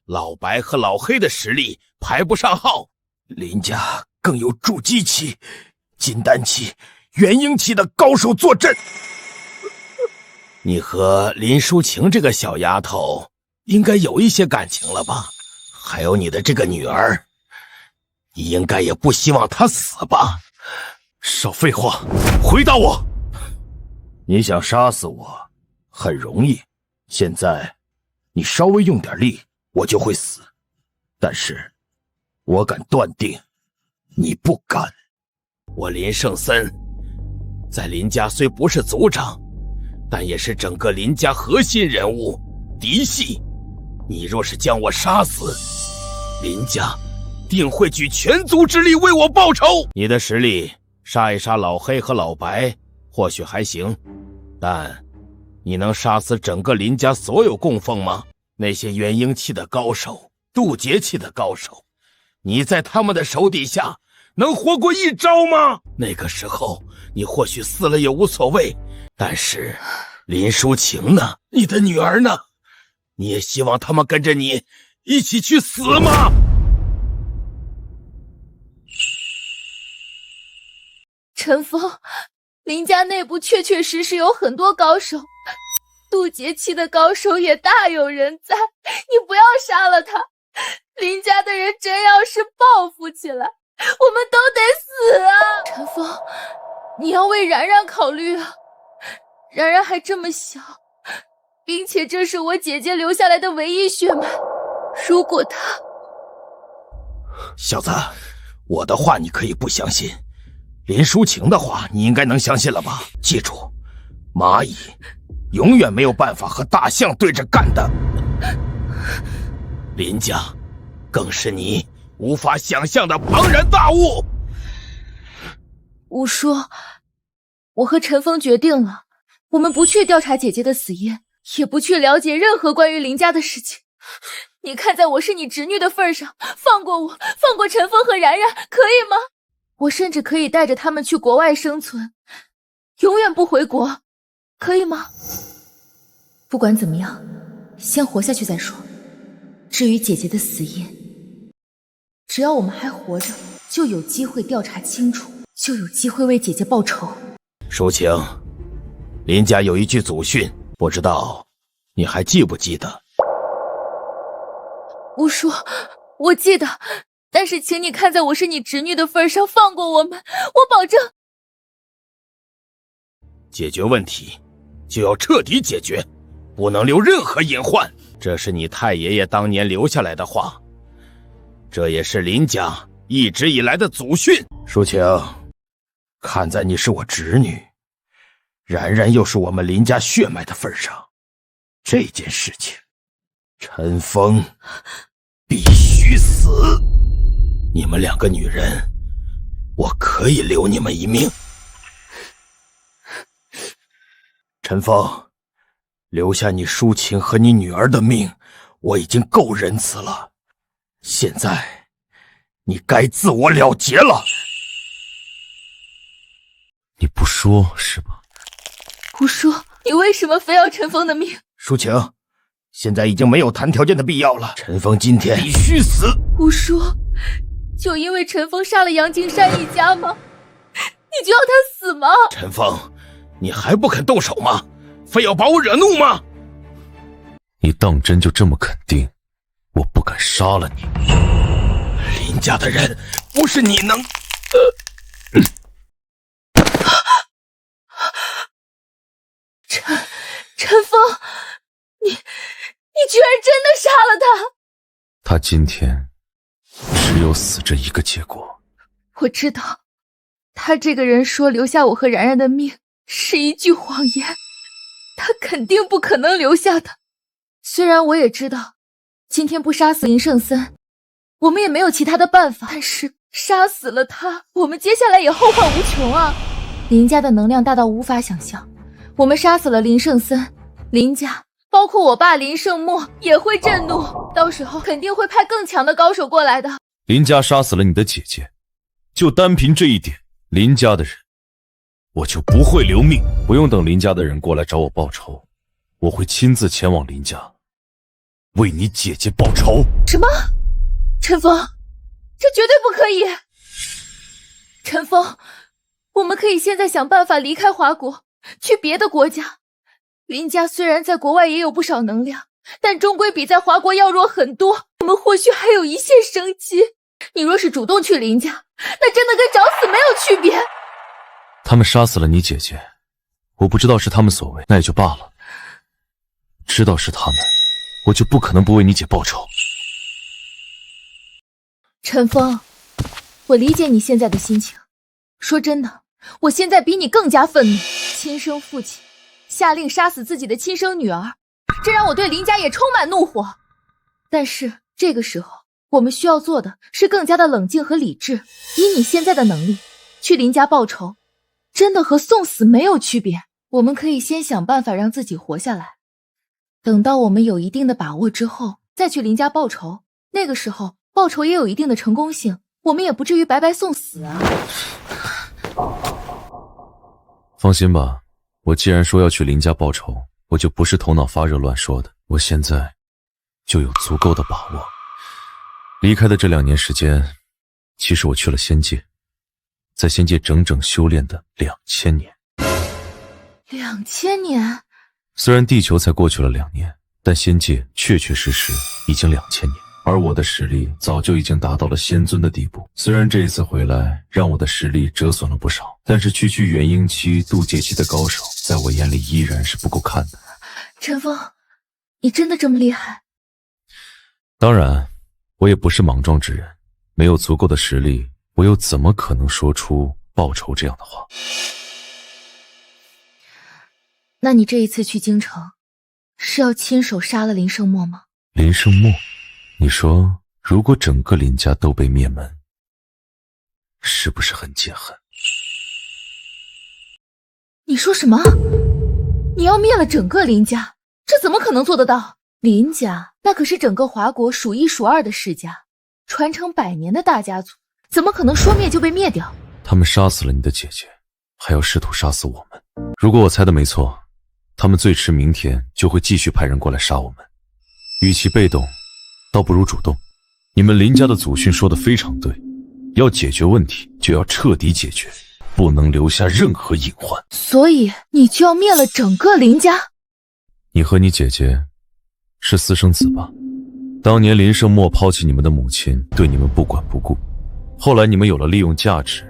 Speaker 10: 老白和老黑的实力排不上号，林家更有筑基期、金丹期、元婴期的高手坐镇。你和林淑晴这个小丫头应该有一些感情了吧？还有你的这个女儿，你应该也不希望她死吧？少废话，回答我！你想杀死我，很容易。现在，你稍微用点力，我就会死。但是，我敢断定，你不敢。我林圣森，在林家虽不是族长，但也是整个林家核心人物，嫡系。你若是将我杀死，林家定会举全族之力为我报仇。你的实力杀一杀老黑和老白或许还行，但你能杀死整个林家所有供奉吗？那些元婴期的高手、渡劫期的高手，你在他们的手底下能活过1招吗？那个时候你或许死了也无所谓，但是林淑晴呢？你的女儿呢？你也希望他们跟着你一起去死吗？
Speaker 2: 陈峰，林家内部确确实实有很多高手，渡劫期的高手也大有人在，你不要杀了他。林家的人真要是报复起来，我们都得死啊！陈峰，你要为然然考虑啊，然然还这么小，并且这是我姐姐留下来的唯一血脉，如果她……
Speaker 10: 小子，我的话你可以不相信，林淑晴的话你应该能相信了吧？记住，蚂蚁永远没有办法和大象对着干的。林家更是你无法想象的庞然大物。
Speaker 2: 吴叔，我和陈峰决定了，我们不去调查姐姐的死因，也不去了解任何关于林家的事情。你看在我是你侄女的份上，放过我，放过陈峰和然然，可以吗？我甚至可以带着他们去国外生存，永远不回国，可以吗？不管怎么样，先活下去再说。至于姐姐的死因，只要我们还活着，就有机会调查清楚，就有机会为姐姐报仇。
Speaker 10: 淑晴，林家有一句祖训，不知道你还记不记得？
Speaker 2: 吴叔，我记得，但是请你看在我是你侄女的份上，放过我们，我保证。
Speaker 10: 解决问题就要彻底解决，不能留任何隐患。这是你太爷爷当年留下来的话，这也是林家一直以来的祖训。淑晴，看在你是我侄女，然然又是我们林家血脉的份上，这件事情，陈峰必须死。你们2个女人，我可以留你们一命。陈峰，留下你淑晴和你女儿的命，我已经够仁慈了。现在你该自我了结了。
Speaker 1: 你不说是吧？
Speaker 2: 不说，你为什么非要陈峰的命？
Speaker 10: 舒晴，现在已经没有谈条件的必要了。陈峰今天必须死。
Speaker 2: 不说，就因为陈峰杀了杨景山一家吗？你就要他死吗？
Speaker 10: 陈峰，你还不肯动手吗？非要把我惹怒吗？
Speaker 1: 你当真就这么肯定我不敢杀了你？
Speaker 10: 林家的人不是你能……
Speaker 2: 陈峰，你居然真的杀了他！
Speaker 1: 他今天只有死这一个结果。
Speaker 2: 我知道，他这个人说留下我和然然的命是一句谎言，他肯定不可能留下的。虽然我也知道，今天不杀死林圣森，我们也没有其他的办法，但是杀死了他，我们接下来也后患无穷啊！林家的能量大到无法想象，我们杀死了林圣森，林家包括我爸林圣墨也会震怒，到时候肯定会派更强的高手过来的。
Speaker 1: 林家杀死了你的姐姐，就单凭这一点，林家的人我就不会留命。不用等林家的人过来找我报仇，我会亲自前往林家为你姐姐报仇。
Speaker 2: 什么？陈峰，这绝对不可以！陈峰，我们可以现在想办法离开华国，去别的国家。林家虽然在国外也有不少能量，但终归比在华国要弱很多，我们或许还有一线生机。你若是主动去林家，那真的跟找死没有区别。
Speaker 1: 他们杀死了你姐姐，我不知道是他们所为，那也就罢了。知道是他们，我就不可能不为你姐报仇。
Speaker 2: 陈峰，我理解你现在的心情。说真的，我现在比你更加愤怒。亲生父亲下令杀死自己的亲生女儿，这让我对林家也充满怒火。但是这个时候，我们需要做的是更加的冷静和理智。以你现在的能力，去林家报仇，真的和送死没有区别。我们可以先想办法让自己活下来，等到我们有一定的把握之后，再去林家报仇。那个时候报仇也有一定的成功性，我们也不至于白白送死啊。
Speaker 1: 放心吧，我既然说要去林家报仇，我就不是头脑发热乱说的。我现在就有足够的把握。离开的这2年时间，其实我去了仙界，在仙界整整修炼的2000年。
Speaker 2: 2000年？
Speaker 1: 虽然地球才过去了2年，但仙界确确实实已经2000年。而我的实力早就已经达到了仙尊的地步。虽然这一次回来让我的实力折损了不少，但是区区元婴期、渡劫期的高手，在我眼里依然是不够看的。
Speaker 2: 陈峰，你真的这么厉害？
Speaker 1: 当然，我也不是莽撞之人，没有足够的实力，我又怎么可能说出报仇这样的话？
Speaker 2: 那你这一次去京城，是要亲手杀了林圣墨吗？
Speaker 1: 林圣墨？你说，如果整个林家都被灭门，是不是很解恨？
Speaker 2: 你说什么？你要灭了整个林家？这怎么可能做得到？林家那可是整个华国数1数2的世家，传承100年的大家族，怎么可能说灭就被灭掉？
Speaker 1: 他们杀死了你的姐姐，还要试图杀死我们。如果我猜的没错，他们最迟明天就会继续派人过来杀我们。与其被动，倒不如主动。你们林家的祖训说得非常对，要解决问题就要彻底解决，不能留下任何隐患。
Speaker 2: 所以你就要灭了整个林家？
Speaker 1: 你和你姐姐是私生子吧？当年林圣墨抛弃你们的母亲，对你们不管不顾，后来你们有了利用价值，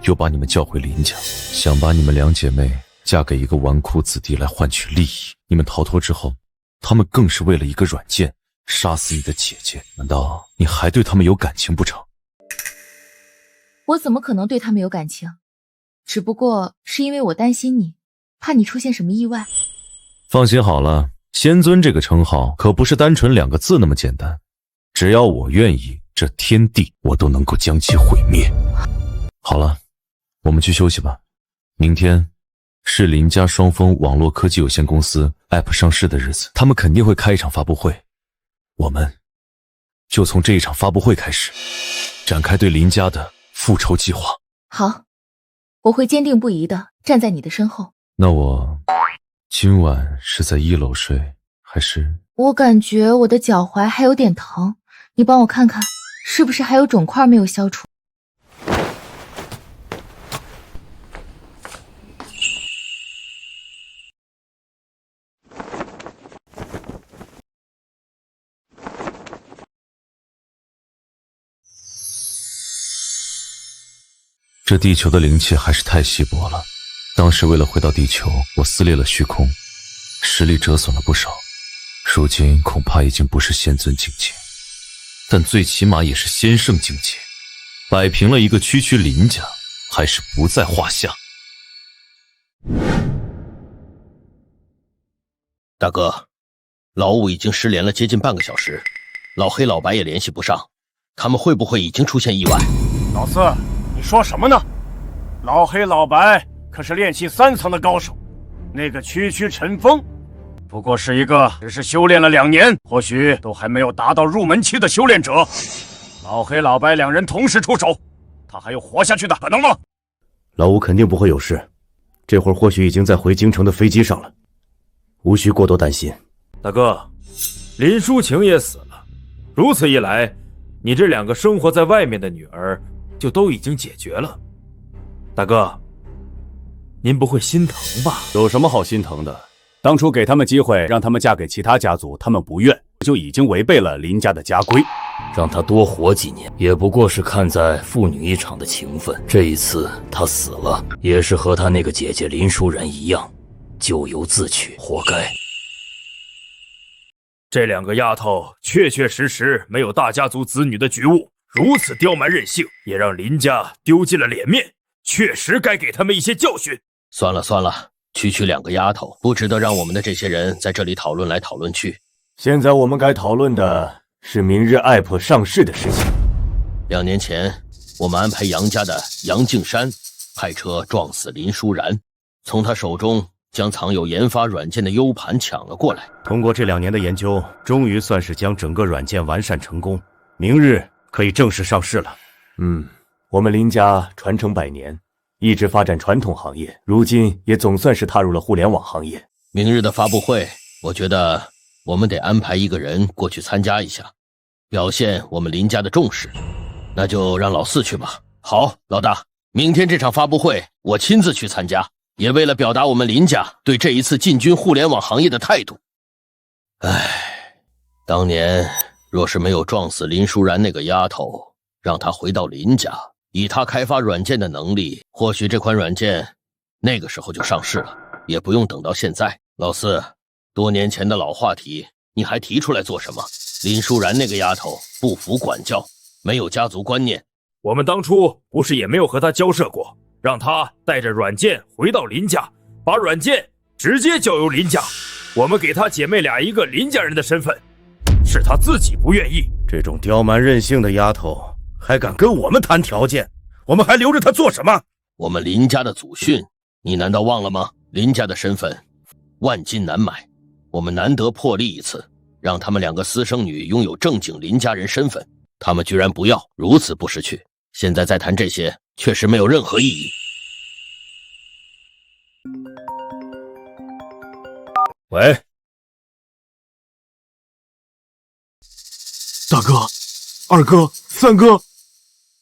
Speaker 1: 又把你们叫回林家，想把你们2姐妹嫁给一个纨绔子弟来换取利益。你们逃脱之后，他们更是为了一个软件杀死你的姐姐，难道你还对他们有感情不成？
Speaker 2: 我怎么可能对他们有感情？只不过是因为我担心你，怕你出现什么意外。
Speaker 1: 放心好了，仙尊这个称号可不是单纯2个字那么简单，只要我愿意，这天地我都能够将其毁灭。好了，我们去休息吧。明天是林家双峰网络科技有限公司 App 上市的日子，他们肯定会开一场发布会，我们就从这一场发布会开始，展开对林家的复仇计划。
Speaker 2: 好，我会坚定不移地站在你的身后。
Speaker 1: 那我今晚是在1楼睡，还是……
Speaker 2: 我感觉我的脚踝还有点疼，你帮我看看，是不是还有肿块没有消除？
Speaker 1: 这地球的灵气还是太稀薄了。当时为了回到地球，我撕裂了虚空，实力折损了不少。如今恐怕已经不是仙尊境界，但最起码也是仙圣境界。摆平了一个区区林家，还是不在话下。
Speaker 8: 大哥，老五已经失联了接近半个小时，老黑老白也联系不上，他们会不会已经出现意外？
Speaker 9: 老四，你说什么呢？老黑老白可是炼气3层的高手，那个区陈峰不过是一个只是修炼了2年，或许都还没有达到入门期的修炼者。老黑老白2人同时出手，他还有活下去的可能吗？
Speaker 15: 老五肯定不会有事，这会儿或许已经在回京城的飞机上了，无需过多担心。
Speaker 10: 大哥，林淑晴也死了，如此一来，你这2个生活在外面的女儿就都已经解决了。大哥，您不会心疼吧？
Speaker 4: 有什么好心疼的？当初给他们机会让他们嫁给其他家族，他们不愿，就已经违背了林家的家规。
Speaker 16: 让他多活几年，也不过是看在父女一场的情分。这一次他死了，也是和他那个姐姐林淑然一样，咎由自取，活该。
Speaker 10: 这2个丫头确实没有大家族子女的觉悟，如此刁蛮任性，也让林家丢尽了脸面，确实该给他们一些教训。
Speaker 8: 算了，区2个丫头不值得让我们的这些人在这里讨论来讨论去。
Speaker 15: 现在我们该讨论的是明日IPO上市的事情。
Speaker 8: 2年前，我们安排杨家的杨敬山派车撞死林淑然，从他手中将藏有研发软件的 U 盘抢了过来。
Speaker 15: 通过这2年的研究，终于算是将整个软件完善成功，明日可以正式上市了。
Speaker 4: 我们林家传承100年，一直发展传统行业，如今也总算是踏入了互联网行业。
Speaker 8: 明日的发布会，我觉得我们得安排一个人过去参加一下，表现我们林家的重视。那就让老四去吧。好，老大，明天这场发布会我亲自去参加，也为了表达我们林家对这一次进军互联网行业的态度。当年若是没有撞死林淑然那个丫头，让她回到林家，以她开发软件的能力，或许这款软件那个时候就上市了，也不用等到现在。老四，多年前的老话题你还提出来做什么？林淑然那个丫头不服管教，没有家族观念。
Speaker 10: 我们当初不是也没有和她交涉过，让她带着软件回到林家，把软件直接交由林家，我们给她姐妹俩一个林家人的身份，是她自己不愿意。
Speaker 15: 这种刁蛮任性的丫头还敢跟我们谈条件，我们还留着她做什么？
Speaker 8: 我们林家的祖训你难道忘了吗？林家的身份万金难买，我们难得破例一次，让他们2个私生女拥有正经林家人身份，他们居然不要，如此不识趣。现在再谈这些确实没有任何意义。
Speaker 15: 喂，
Speaker 9: 大哥、二哥、三哥，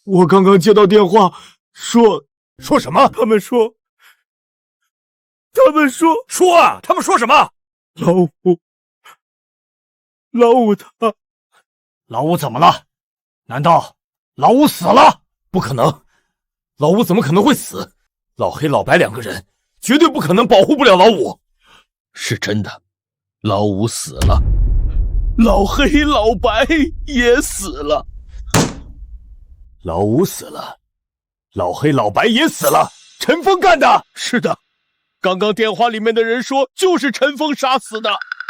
Speaker 9: 我刚刚接到电话，说
Speaker 15: 什么？
Speaker 9: 他们说
Speaker 10: 说啊！他们说什么？
Speaker 9: 老五怎么了？难道老五死了？
Speaker 15: 不可能，老五怎么可能会死？老黑老白2个人绝对不可能保护不了老五。
Speaker 8: 是真的，老五死了，
Speaker 15: 老黑老白也死了。
Speaker 4: 老五死了，老黑老白也死了，陈峰干的。
Speaker 15: 是的，刚刚电话里面的人说就是陈峰杀死的。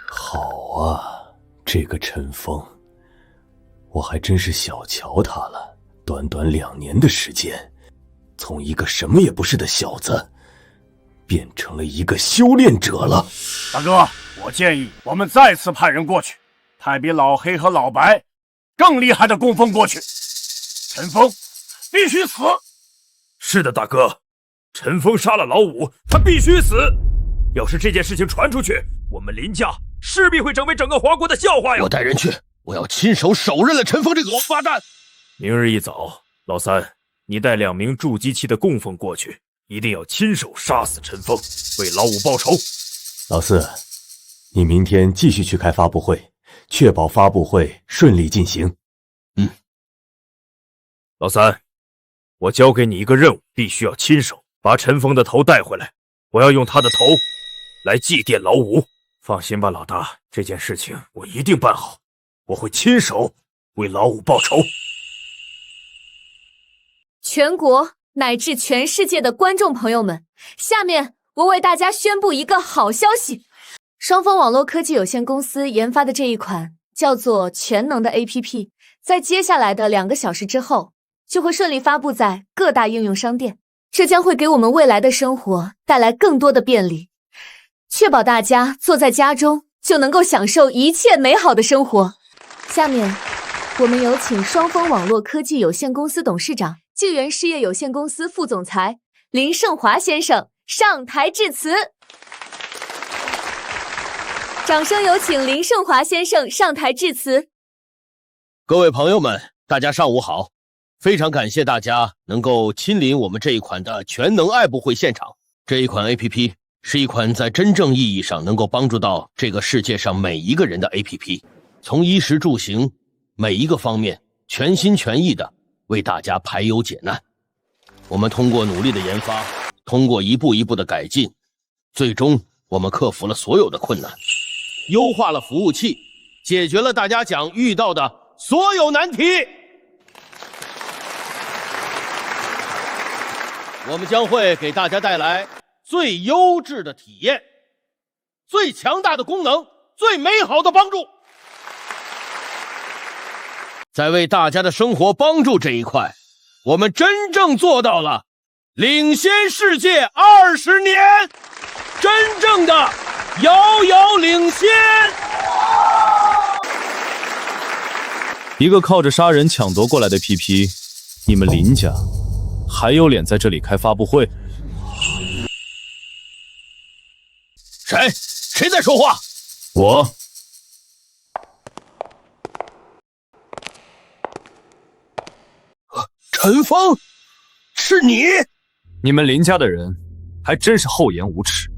Speaker 4: 好啊，这个陈峰，我还真是小瞧他了。短短2年的时间，从一个什么也不是的小子，变成了一个修炼者了。
Speaker 9: 大哥，我建议我们再次派人过去，派比老黑和老白
Speaker 10: 更厉害的供奉过去。陈峰必须死！是的，大哥，陈峰杀了老五，他必须死。要是这件事情传出去，我们林家势必会成为整个华国的笑话呀！
Speaker 16: 我带人去，我要亲手手刃了陈峰这个王八蛋！
Speaker 10: 明日一早，老三，你带2名筑基期的供奉过去，一定要亲手杀死陈峰，为老五报仇。
Speaker 4: 老四，你明天继续去开发布会，确保发布会顺利进行。
Speaker 10: 老三，我交给你一个任务，必须要亲手把陈峰的头带回来，我要用他的头来祭奠老五。放心吧，老大，这件事情我一定办好，我会亲手为老五报仇。
Speaker 7: 全国乃至全世界的观众朋友们，下面我为大家宣布一个好消息：双峰网络科技有限公司研发的这一款叫做全能的 APP， 在接下来的2个小时之后，就会顺利发布在各大应用商店，这将会给我们未来的生活带来更多的便利，确保大家坐在家中就能够享受一切美好的生活。下面，我们有请双峰网络科技有限公司董事长、晋源事业有限公司副总裁林胜华先生上台致辞。掌声有请林胜华先生上台致辞。
Speaker 16: 各位朋友们，大家上午好。非常感谢大家能够亲临我们这一款的全能爱布会现场。这一款 APP 是一款在真正意义上能够帮助到这个世界上每一个人的 APP， 从衣食住行每一个方面全心全意的为大家排忧解难。我们通过努力的研发，通过一步一步的改进，最终我们克服了所有的困难，优化了服务器，解决了大家将遇到的所有难题。我们将会给大家带来最优质的体验，最强大的功能，最美好的帮助。在为大家的生活帮助这一块，我们真正做到了领先世界20年，真正的遥遥领先。
Speaker 1: 一个靠着杀人抢夺过来的 PP， 你们林家还有脸在这里开发布会？
Speaker 16: 谁在说话？
Speaker 1: 我。
Speaker 16: 陈峰，是你？
Speaker 1: 你们林家的人还真是厚颜无耻，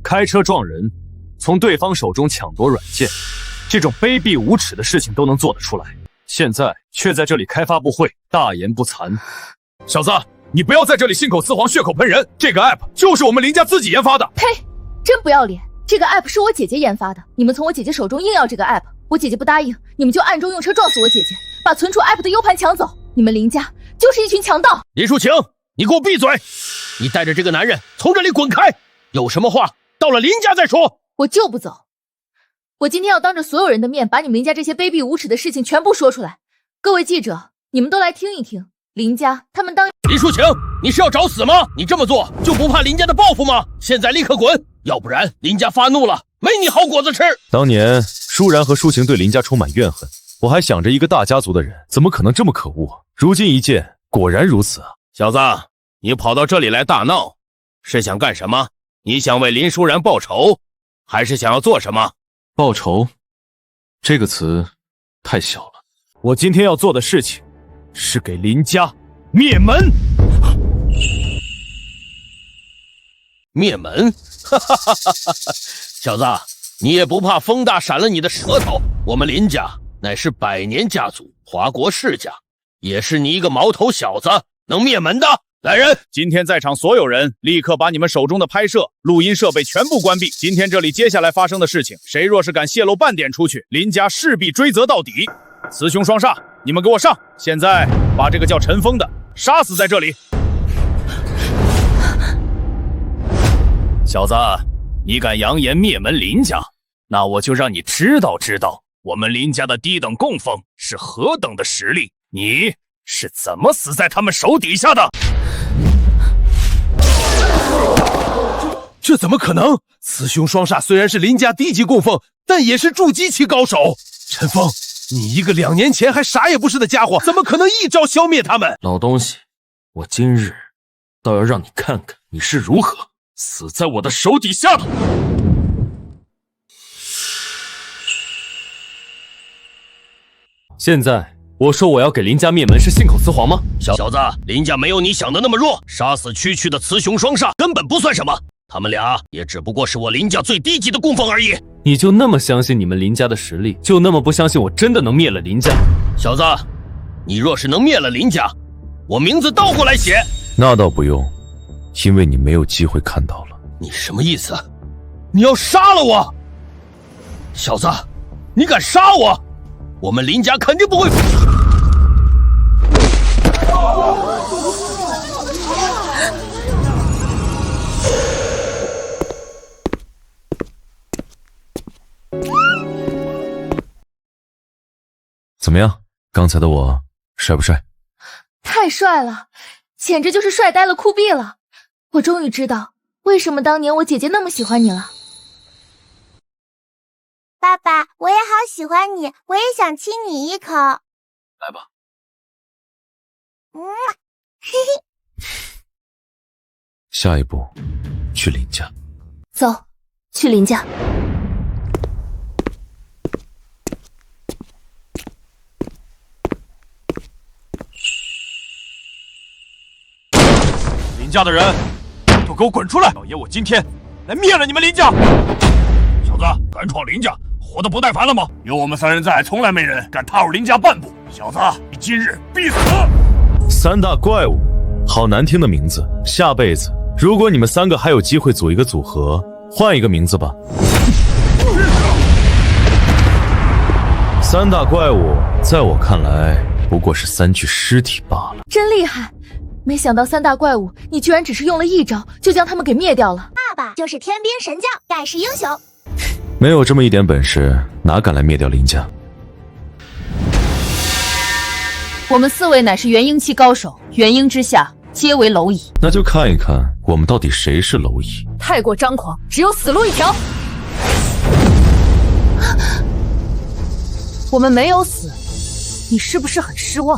Speaker 1: 开车撞人，从对方手中抢夺软件，这种卑鄙无耻的事情都能做得出来，现在却在这里开发布会，大言不惭。
Speaker 10: 小子，你不要在这里信口雌黄、血口喷人！这个 app 就是我们林家自己研发的。
Speaker 2: 呸！真不要脸！这个 app 是我姐姐研发的，你们从我姐姐手中硬要这个 app， 我姐姐不答应，你们就暗中用车撞死我姐姐，把存储 app 的 U 盘抢走。你们林家就是一群强盗！
Speaker 16: 林淑晴，你给我闭嘴！你带着这个男人从这里滚开！有什么话到了林家再说。
Speaker 2: 我就不走！我今天要当着所有人的面把你们林家这些卑鄙无耻的事情全部说出来。各位记者，你们都来听一听。林家他们当……
Speaker 16: 林淑晴，你是要找死吗？你这么做就不怕林家的报复吗？现在立刻滚，要不然林家发怒了，没你好果子吃。
Speaker 1: 当年舒然和舒晴对林家充满怨恨，我还想着一个大家族的人怎么可能这么可恶，如今一见，果然如此啊！
Speaker 10: 小子，你跑到这里来大闹，是想干什么？你想为林舒然报仇，还是想要做什么？
Speaker 1: 报仇这个词太小了，我今天要做的事情是给林家灭门。
Speaker 16: 灭门？哈哈哈哈哈！小子，你也不怕风大闪了你的舌头？我们林家乃是100年家族，华国世家，也是你一个毛头小子能灭门的？来人！
Speaker 10: 今天在场所有人立刻把你们手中的拍摄、录音设备全部关闭。今天这里接下来发生的事情，谁若是敢泄露半点出去，林家势必追责到底。雌雄双煞，你们给我上！现在把这个叫陈峰的杀死在这里。小子，你敢扬言灭门林家，那我就让你知道知道我们林家的低等供奉是何等的实力。你是怎么死在他们手底下的？
Speaker 16: 这怎么可能？雌雄双煞虽然是林家低级供奉，但也是筑基期高手。陈峰，你一个2年前还啥也不是的家伙，怎么可能一招消灭他们？
Speaker 1: 老东西，我今日倒要让你看看你是如何死在我的手底下的。
Speaker 6: 现在我说我要给林家灭门是信口雌黄吗？
Speaker 16: 小子，林家没有你想的那么弱，杀死区区的雌雄双煞根本不算什么，他们俩也只不过是我林家最低级的供奉而已。
Speaker 6: 你就那么相信你们林家的实力，就那么不相信我真的能灭了林家？
Speaker 16: 小子，你若是能灭了林家，我名字倒过来写。
Speaker 1: 那倒不用，因为你没有机会看到了。
Speaker 16: 你什么意思？你要杀了我？小子，你敢杀我？我们林家肯定不会。
Speaker 1: 怎么样？刚才的我帅不帅？
Speaker 2: 太帅了，简直就是帅呆了酷毙了！我终于知道为什么当年我姐姐那么喜欢你了。
Speaker 5: 爸爸，我也好喜欢你，我也想亲你一口。
Speaker 1: 来吧。
Speaker 5: 嘿嘿。
Speaker 1: 下一步，去林家。
Speaker 2: 走，去林家。
Speaker 10: 林家的人都给我滚出来！老爷，我今天来灭了你们林家！小子，敢闯林家，活得不耐烦了吗？有我们3人在，从来没人敢踏入林家半步。小子，你今日必死
Speaker 1: ！3大怪物，好难听的名字。下辈子，如果你们3个还有机会组一个组合，换一个名字吧。3大怪物，在我看来，不过是3具尸体罢了。
Speaker 2: 真厉害！没想到3大怪物，你居然只是用了1招就将他们给灭掉了。
Speaker 5: 爸爸就是天兵神将，盖世英雄。
Speaker 1: 没有这么一点本事，哪敢来灭掉林家？
Speaker 12: 我们4位乃是元婴期高手，元婴之下皆为蝼蚁。
Speaker 1: 那就看一看我们到底谁是蝼蚁。
Speaker 12: 太过张狂，只有死路一条。我们没有死，你是不是很失望？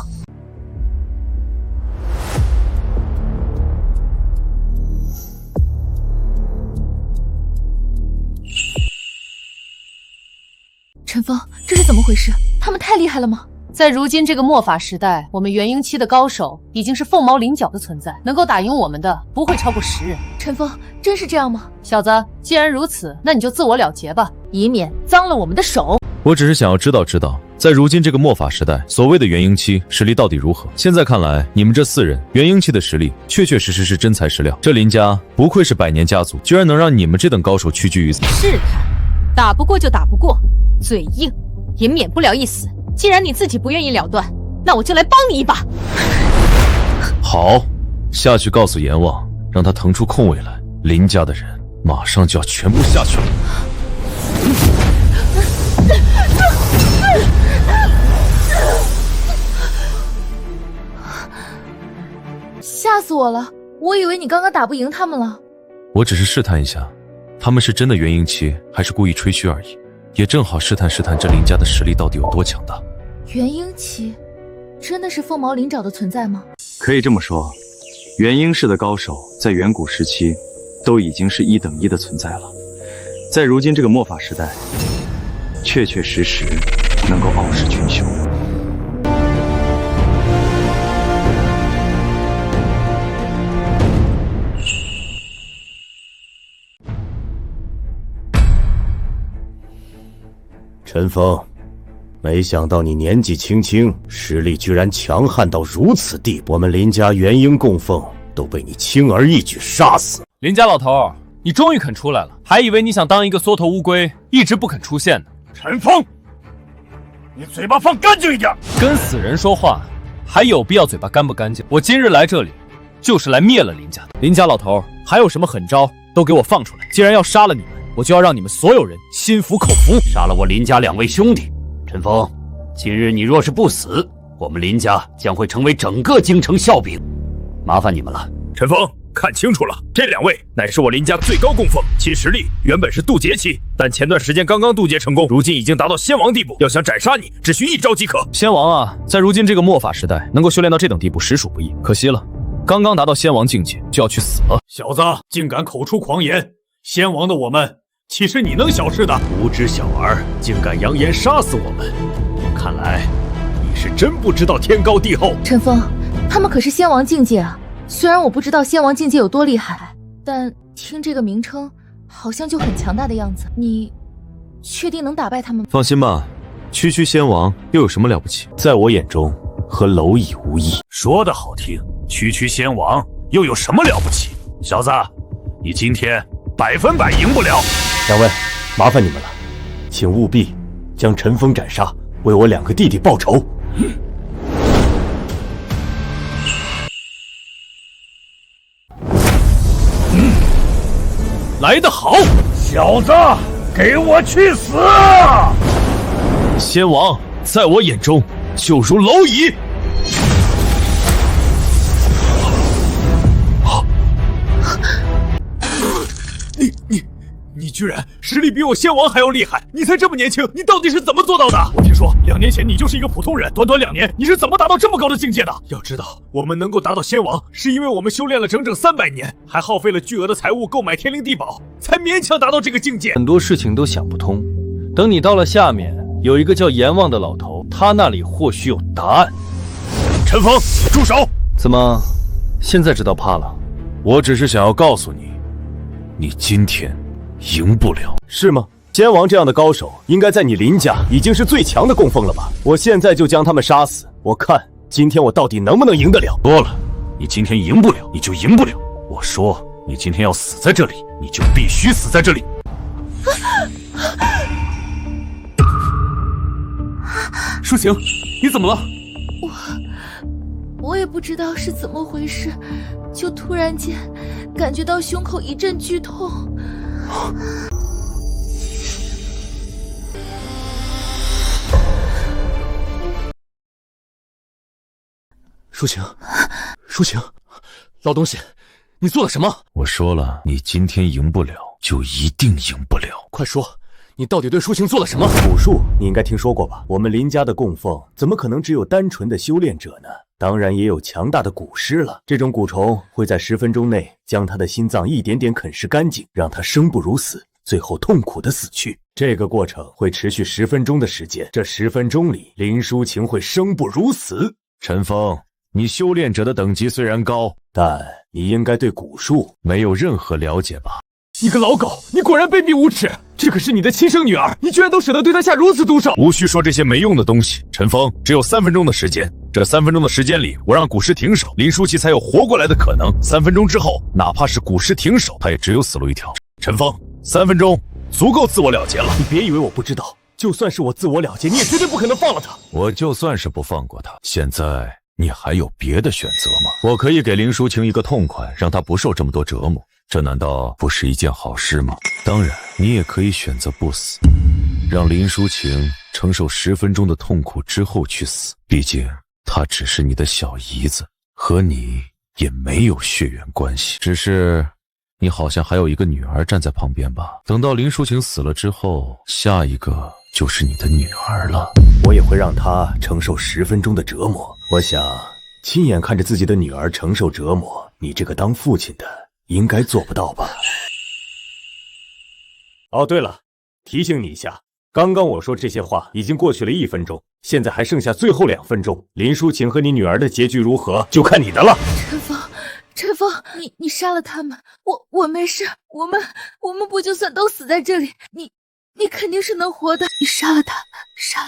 Speaker 2: 陈峰，这是怎么回事？他们太厉害了吗？
Speaker 12: 在如今这个末法时代，我们元婴期的高手已经是凤毛麟角的存在，能够打赢我们的不会超过10人。
Speaker 2: 陈峰，真是这样吗？
Speaker 12: 小子，既然如此，那你就自我了结吧，以免脏了我们的手。
Speaker 1: 我只是想要知道，在如今这个末法时代，所谓的元婴期实力到底如何？现在看来，你们这4人元婴期的实力确确实实是真材实料。这林家不愧是100年家族，居然能让你们这等高手屈居于此。
Speaker 12: 试探，打不过就打不过，嘴硬也免不了一死。既然你自己不愿意了断，那我就来帮你一把。
Speaker 1: 好，下去告诉阎王，让他腾出空位来，林家的人马上就要全部下去了。
Speaker 2: 吓死我了！我以为你刚刚打不赢他们了。
Speaker 1: 我只是试探一下，他们是真的元婴期，还是故意吹嘘而已。也正好试探试探这林家的实力到底有多强大。
Speaker 2: 元婴期，真的是凤毛麟角的存在吗？
Speaker 17: 可以这么说，元婴式的高手在远古时期都已经是1等1的存在了，在如今这个末法时代，确确实实能够傲视群雄。
Speaker 15: 陈峰，没想到你年纪轻轻，实力居然强悍到如此地步，我们林家元婴供奉都被你轻而易举杀死。
Speaker 6: 林家老头，你终于肯出来了，还以为你想当一个缩头乌龟，一直不肯出现呢。
Speaker 10: 陈峰，你嘴巴放干净一点！
Speaker 6: 跟死人说话，还有必要嘴巴干不干净？我今日来这里，就是来灭了林家的。林家老头，还有什么狠招，都给我放出来！既然要杀了你们，我就要让你们所有人心服口服。
Speaker 8: 杀了我林家2位兄弟，陈峰，今日你若是不死，我们林家将会成为整个京城笑柄，麻烦你们了。
Speaker 10: 陈峰，看清楚了，这2位乃是我林家最高供奉，其实力原本是渡劫期，但前段时间刚刚渡劫成功，如今已经达到仙王地步，要想斩杀你，只需1招即可。
Speaker 1: 仙王啊，在如今这个末法时代，能够修炼到这等地步，实属不易。可惜了，刚刚达到仙王境界，就要去死了。
Speaker 18: 小子，竟敢口出狂言！仙王的我们，岂是你能小视的？
Speaker 4: 无知小儿，竟敢扬言杀死我们！看来你是真不知道天高地厚。
Speaker 2: 陈峰，他们可是仙王境界啊！虽然我不知道仙王境界有多厉害，但听这个名称，好像就很强大的样子。你确定能打败他们吗？
Speaker 1: 放心吧，区区仙王又有什么了不起？
Speaker 4: 在我眼中，和蝼蚁无异。
Speaker 18: 说得好听，区区仙王又有什么了不起？小子，你今天100%赢不了。
Speaker 4: 两位，麻烦你们了，请务必将陈峰斩杀，为我2个弟弟报仇。
Speaker 18: 来得好，小子，给我去死！
Speaker 1: 仙王在我眼中就如蝼蚁。
Speaker 18: 你居然实力比我仙王还要厉害！你才这么年轻，你到底是怎么做到的？我听说2年前你就是一个普通人，短短2年，你是怎么达到这么高的境界的？要知道，我们能够达到仙王，是因为我们修炼了整整300年，还耗费了巨额的财物购买天灵地宝，才勉强达到这个境界。
Speaker 6: 很多事情都想不通，等你到了下面，有一个叫阎王的老头，他那里或许有答案。
Speaker 18: 陈峰，住手！
Speaker 6: 怎么，现在知道怕了？
Speaker 1: 我只是想要告诉你，你今天赢不了，
Speaker 4: 是吗？仙王这样的高手，应该在你林家已经是最强的供奉了吧？我现在就将他们杀死，我看今天我到底能不能赢得了。
Speaker 18: 多了，你今天赢不了，你就赢不了。我说你今天要死在这里，你就必须死在这里。
Speaker 6: 舒晴，你怎么了？
Speaker 2: 我也不知道是怎么回事，就突然间感觉到胸口一阵剧痛。
Speaker 6: 舒晴，舒晴，老东西，你做了什么？
Speaker 1: 我说了，你今天赢不了，就一定赢不了。
Speaker 6: 快说，你到底对舒晴做了什么？
Speaker 4: 蛊术你应该听说过吧？我们林家的供奉怎么可能只有单纯的修炼者呢？当然也有强大的蛊师了。这种蛊虫会在10分钟内将他的心脏一点点啃食干净，让他生不如死，最后痛苦的死去。这个过程会持续10分钟的时间，这10分钟里，林舒晴会生不如死。
Speaker 1: 陈峰，你修炼者的等级虽然高，
Speaker 4: 但你应该对蛊术
Speaker 1: 没有任何了解吧？
Speaker 6: 你个老狗，你果然卑鄙无耻！这可是你的亲生女儿，你居然都舍得对她下如此毒手！
Speaker 1: 无需说这些没用的东西。陈峰，只有3分钟的时间，这3分钟的时间里，我让蛊师停手，林舒淇才有活过来的可能。3分钟之后，哪怕是蛊师停手，他也只有死路一条。陈峰，3分钟足够自我了结了。
Speaker 4: 你别以为我不知道，就算是我自我了结，你也绝对不可能放了他。
Speaker 1: 我就算是不放过他，现在你还有别的选择吗？我可以给林舒晴一个痛快，让她不受这么多折磨，这难道不是一件好事吗？当然，你也可以选择不死，让林舒晴承受10分钟的痛苦之后去死。毕竟她只是你的小姨子，和你也没有血缘关系。只是你好像还有一个女儿站在旁边吧？等到林舒晴死了之后，下一个就是你的女儿了。
Speaker 4: 我也会让她承受10分钟的折磨。我想亲眼看着自己的女儿承受折磨，你这个当父亲的应该做不到吧？哦，对了，提醒你一下，刚刚我说这些话已经过去了1分钟，现在还剩下最后2分钟。林舒晴和你女儿的结局如何，就看你的了。
Speaker 2: 陈峰，你杀了他们，我没事，我们不就算都死在这里，你肯定是能活的。你杀了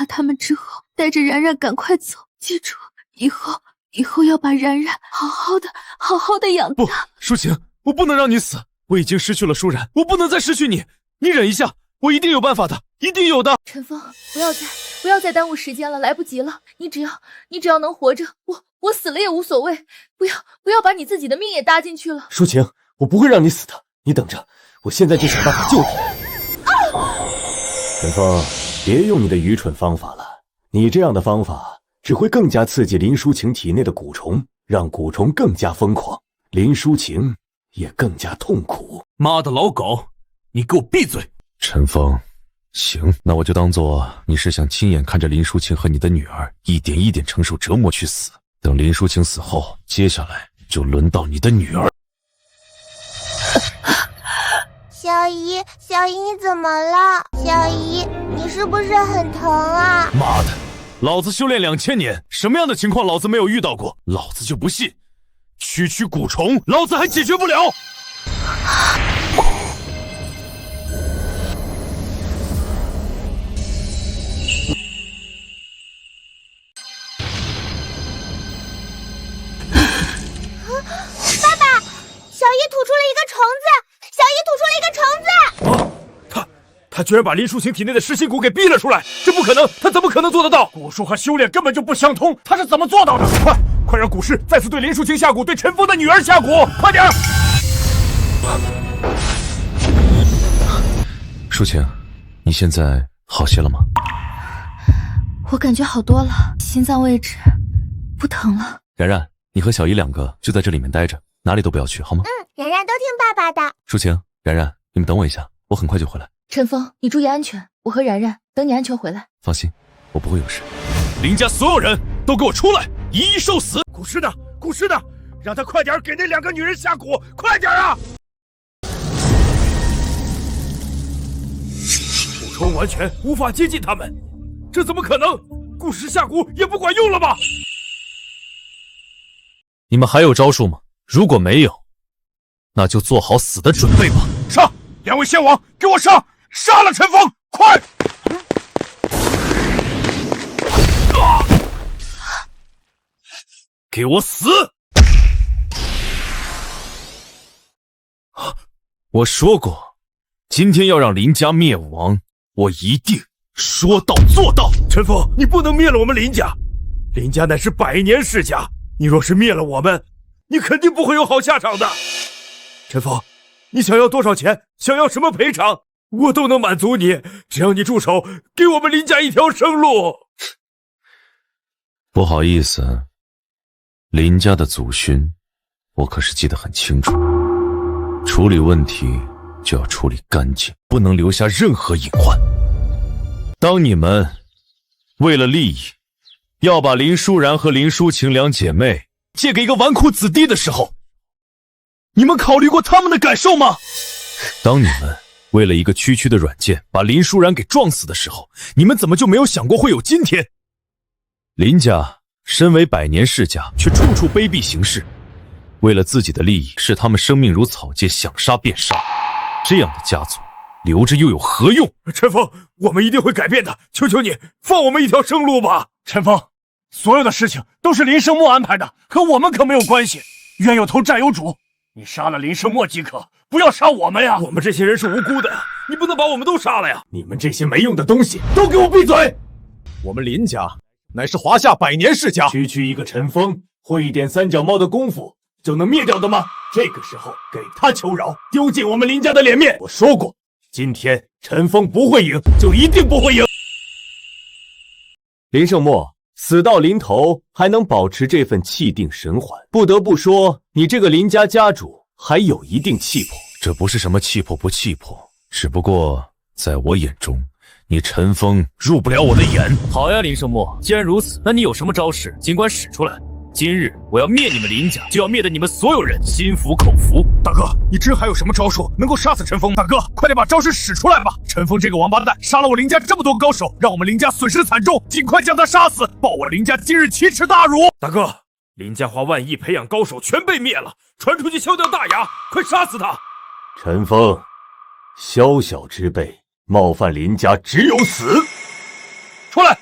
Speaker 2: 他们之后，带着然然赶快走，记住，以后要把然然好好的养大。
Speaker 6: 不，舒晴，我不能让你死，我已经失去了舒然，我不能再失去你。你忍一下，我一定有办法的，一定有的。
Speaker 2: 陈峰，不要再耽误时间了，来不及了。你只要能活着，我死了也无所谓。不要把你自己的命也搭进去了。
Speaker 4: 舒晴，我不会让你死的，你等着，我现在就想办法救你。陈峰，别用你的愚蠢方法了，你这样的方法只会更加刺激林舒晴体内的蛊虫，让蛊虫更加疯狂。林舒晴也更加痛苦。
Speaker 18: 妈的老狗，你给我闭嘴！
Speaker 1: 陈峰，行，那我就当做你是想亲眼看着林淑清和你的女儿一点一点承受折磨去死。等林淑清死后，接下来就轮到你的女儿。
Speaker 5: 小姨，小姨你怎么了？小姨，你是不是很疼啊？
Speaker 1: 妈的，老子修炼2000年，什么样的情况老子没有遇到过？老子就不信，区区蛊虫，老子还解决不了！
Speaker 5: 爸爸，小姨吐出了一个虫子，小姨吐出了一个虫子。
Speaker 18: 他居然把林淑清体内的噬心蛊给逼了出来，这不可能，他怎么可能做得到？蛊术和修炼根本就不相通，他是怎么做到的？快让蛊师再次对林淑清下蛊，对陈峰的女儿下蛊，快点！
Speaker 1: 淑清，你现在好些了吗？
Speaker 2: 我感觉好多了，心脏位置不疼了。
Speaker 1: 然然，你和小姨2个就在这里面待着，哪里都不要去，好吗？
Speaker 5: 然然都听爸爸的。
Speaker 1: 淑清，然然，你们等我一下，我很快就回来。
Speaker 2: 陈峰，你注意安全，我和然然等你安全回来。
Speaker 1: 放心，我不会有事。
Speaker 18: 林家所有人都给我出来，一一受死！蛊师呢？蛊师呢？让他快点给那2个女人下蛊，快点啊！蛊虫完全无法接近他们，这怎么可能？蛊师下蛊也不管用了吧？
Speaker 1: 你们还有招数吗？如果没有，那就做好死的准备吧。
Speaker 18: 上！2位仙王，给我上！杀了陈峰，快！给我死！
Speaker 1: 我说过，今天要让林家灭亡，我一定说到做到。
Speaker 18: 陈峰，你不能灭了我们林家，林家乃是100年世家，你若是灭了我们，你肯定不会有好下场的。陈峰，你想要多少钱？想要什么赔偿？我都能满足你，只要你住手，给我们林家一条生路。
Speaker 1: 不好意思，林家的祖训，我可是记得很清楚。处理问题就要处理干净，不能留下任何隐患。当你们为了利益，要把林舒然和林淑晴2姐妹借给一个纨绔子弟的时候，你们考虑过他们的感受吗？当你们为了一个区区的软件把林舒然给撞死的时候，你们怎么就没有想过会有今天？林家身为100年世家，却处处卑鄙行事，为了自己的利益，视他们生命如草芥，想杀便杀。这样的家族留着又有何用？
Speaker 18: 陈峰，我们一定会改变的，求求你放我们一条生路吧。陈峰，所有的事情都是林生墨安排的，和我们可没有关系。冤有头债有主，你杀了林生墨即可，不要杀我们呀！我们这些人是无辜的呀，你不能把我们都杀了呀！你们这些没用的东西，都给我闭嘴！
Speaker 19: 我们林家乃是华夏100年世家，区一个陈峰，会一点三脚猫的功夫就能灭掉的吗？这个时候给他求饶，丢尽我们林家的脸面。我说过，今天陈峰不会赢，就一定不会赢。
Speaker 4: 林胜墨死到临头还能保持这份气定神缓，不得不说，你这个林家家主还有一定气魄。
Speaker 1: 这不是什么气魄不气魄，只不过在我眼中，你陈峰入不了我的眼。
Speaker 8: 好呀，林胜墨，既然如此，那你有什么招式，尽管使出来。今日我要灭你们林家，就要灭得你们所有人心服口服。
Speaker 18: 大哥，你真还有什么招数能够杀死陈峰？大哥，快点把招式使出来吧！陈峰这个王八蛋杀了我林家这么多高手，让我们林家损失惨重，尽快将他杀死，报我林家今日奇耻大辱！大哥，林家花万亿培养高手全被灭了，传出去敲掉大牙，快杀死他！
Speaker 4: 陈峰，小小之辈，冒犯林家只有死！
Speaker 18: 出来！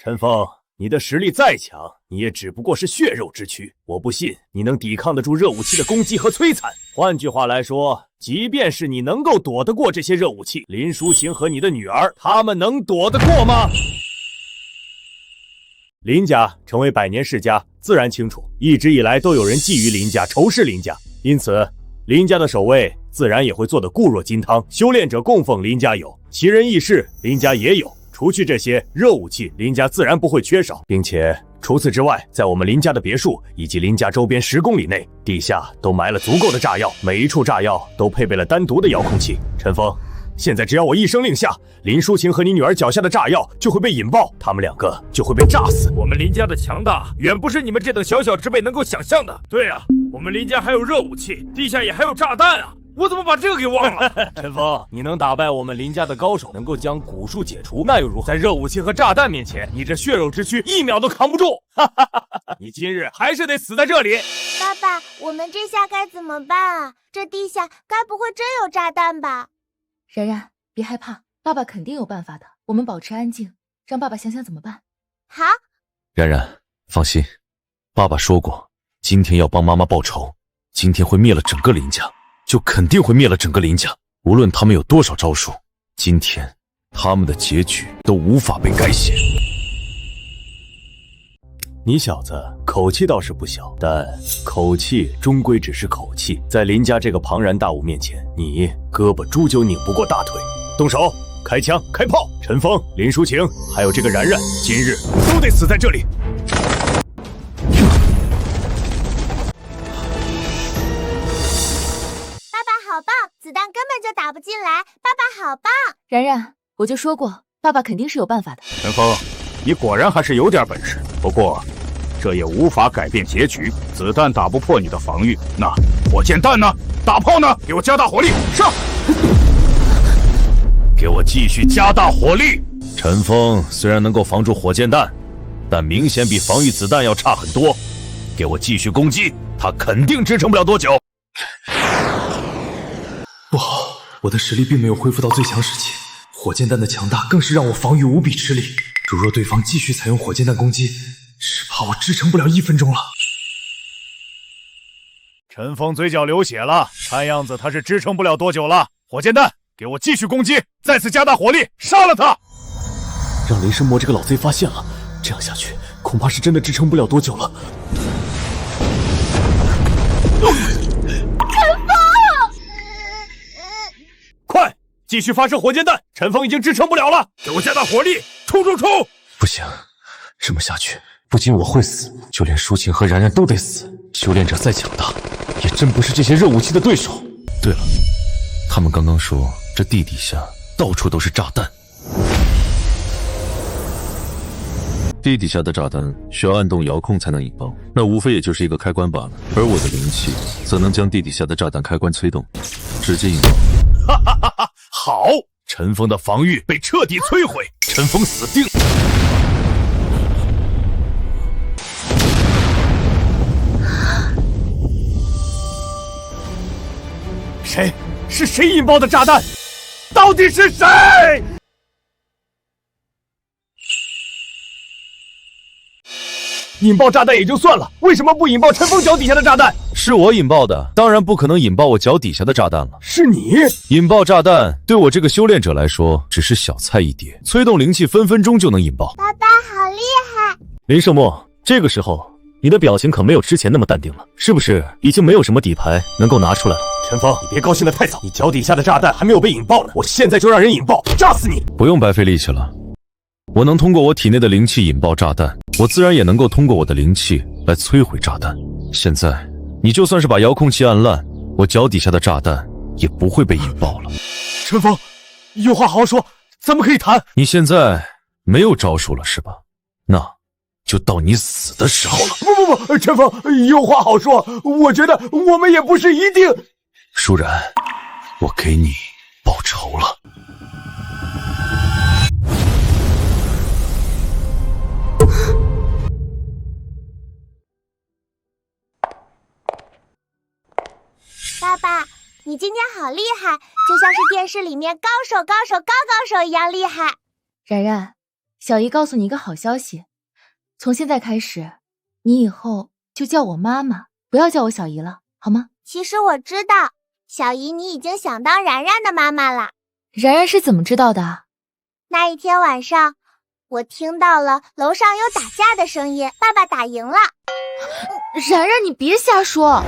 Speaker 4: 陈峰，你的实力再强，你也只不过是血肉之躯，我不信你能抵抗得住热武器的攻击和摧残。换句话来说，即便是你能够躲得过这些热武器，林淑晴和你的女儿，他们能躲得过吗？林家成为100年世家，自然清楚，一直以来都有人觊觎林家，仇视林家，因此林家的守卫自然也会做得固若金汤。修炼者供奉林家有，奇人异事林家也有。除去这些热武器，林家自然不会缺少，并且
Speaker 19: 除此之外，在我们林家的别墅以及林家周边10公里内，地下都埋了足够的炸药，每一处炸药都配备了单独的遥控器。陈峰，现在只要我一声令下，林淑琴和你女儿脚下的炸药就会被引爆，他们2个就会被炸死。
Speaker 18: 我们林家的强大远不是你们这等小小之辈能够想象的。对啊，我们林家还有热武器，地下也还有炸弹啊！我怎么把这个给忘了？
Speaker 19: 陈峰，你能打败我们林家的高手，能够将蛊术解除，那又如何？在热武器和炸弹面前，你这血肉之躯1秒都扛不住！你今日还是得死在这里！
Speaker 5: 爸爸，我们这下该怎么办啊？这地下该不会真有炸弹吧？
Speaker 2: 然然，别害怕，爸爸肯定有办法的。我们保持安静，让爸爸想想怎么办。
Speaker 5: 好。
Speaker 1: 然然，放心，爸爸说过，今天要帮妈妈报仇，今天会灭了整个林家。就肯定会灭了整个林家，无论他们有多少招数，今天他们的结局都无法被改写。
Speaker 4: 你小子口气倒是不小，但口气终归只是口气，在林家这个庞然大物面前，你胳膊终究拧不过大腿。
Speaker 19: 动手，开枪，开炮！陈峰、林淑晴，还有这个然然，今日都得死在这里！
Speaker 5: 好棒，子弹根本就打不进来，爸爸好棒！
Speaker 2: 然然，我就说过，爸爸肯定是有办法的。
Speaker 10: 陈峰，你果然还是有点本事，不过这也无法改变结局。子弹打不破你的防御，那火箭弹呢？大炮呢？给我加大火力，上！
Speaker 1: 给我继续加大火力！陈峰虽然能够防住火箭弹，但明显比防御子弹要差很多。给我继续攻击，他肯定支撑不了多久。
Speaker 18: 不好，我的实力并没有恢复到最强时期，火箭弹的强大更是让我防御无比吃力。如若对方继续采用火箭弹攻击，只怕我支撑不了1分钟了。
Speaker 19: 陈峰嘴角流血了，看样子他是支撑不了多久了。火箭弹，给我继续攻击，再次加大火力，杀了他！
Speaker 4: 让雷神魔这个老贼发现了，这样下去恐怕是真的支撑不了多久了。
Speaker 19: 快，继续发射火箭弹！陈峰已经支撑不了了，给我加大火力，冲冲冲！
Speaker 1: 不行，这么下去，不仅我会死，就连舒晴和然然都得死。修炼者再强大，也真不是这些热武器的对手。对了，他们刚刚说这地底下到处都是炸弹。地底下的炸弹需要按动遥控才能引爆，那无非也就是一个开关罢了。而我的灵气则能将地底下的炸弹开关催动，直接引爆。
Speaker 19: 哈哈哈哈！好，陈峰的防御被彻底摧毁，陈峰死定。谁？是谁引爆的炸弹？到底是谁？引爆炸弹也就算了，为什么不引爆陈峰脚底下的炸弹？
Speaker 1: 是我引爆的，当然不可能引爆我脚底下的炸弹了。
Speaker 19: 是你
Speaker 1: 引爆炸弹，对我这个修炼者来说只是小菜一碟，催动灵气分分钟就能引爆。
Speaker 5: 爸爸好厉害！
Speaker 4: 林胜墨，这个时候你的表情可没有之前那么淡定了，是不是已经没有什么底牌能够拿出来了？
Speaker 19: 陈峰，你别高兴得太早，你脚底下的炸弹还没有被引爆呢，我现在就让人引爆，炸死你！
Speaker 1: 不用白费力气了，我能通过我体内的灵气引爆炸弹，我自然也能够通过我的灵气来摧毁炸弹。现在你就算是把遥控器按烂，我脚底下的炸弹也不会被引爆了。
Speaker 19: 陈峰，有话好好说，咱们可以谈。
Speaker 1: 你现在没有招数了是吧？那就到你死的时候了。
Speaker 19: 不，陈峰，有话好说，我觉得我们也不是一定。
Speaker 1: 舒然，我给你报仇了。
Speaker 5: 爸爸，你今天好厉害，就像是电视里面高手一样厉害。
Speaker 2: 然然，小姨告诉你一个好消息，从现在开始，你以后就叫我妈妈，不要叫我小姨了，好吗？
Speaker 5: 其实我知道，小姨你已经想当然然的妈妈了。
Speaker 2: 然然是怎么知道的？
Speaker 5: 那一天晚上，我听到了楼上有打架的声音，爸爸打赢了。
Speaker 2: 然然，你别瞎说。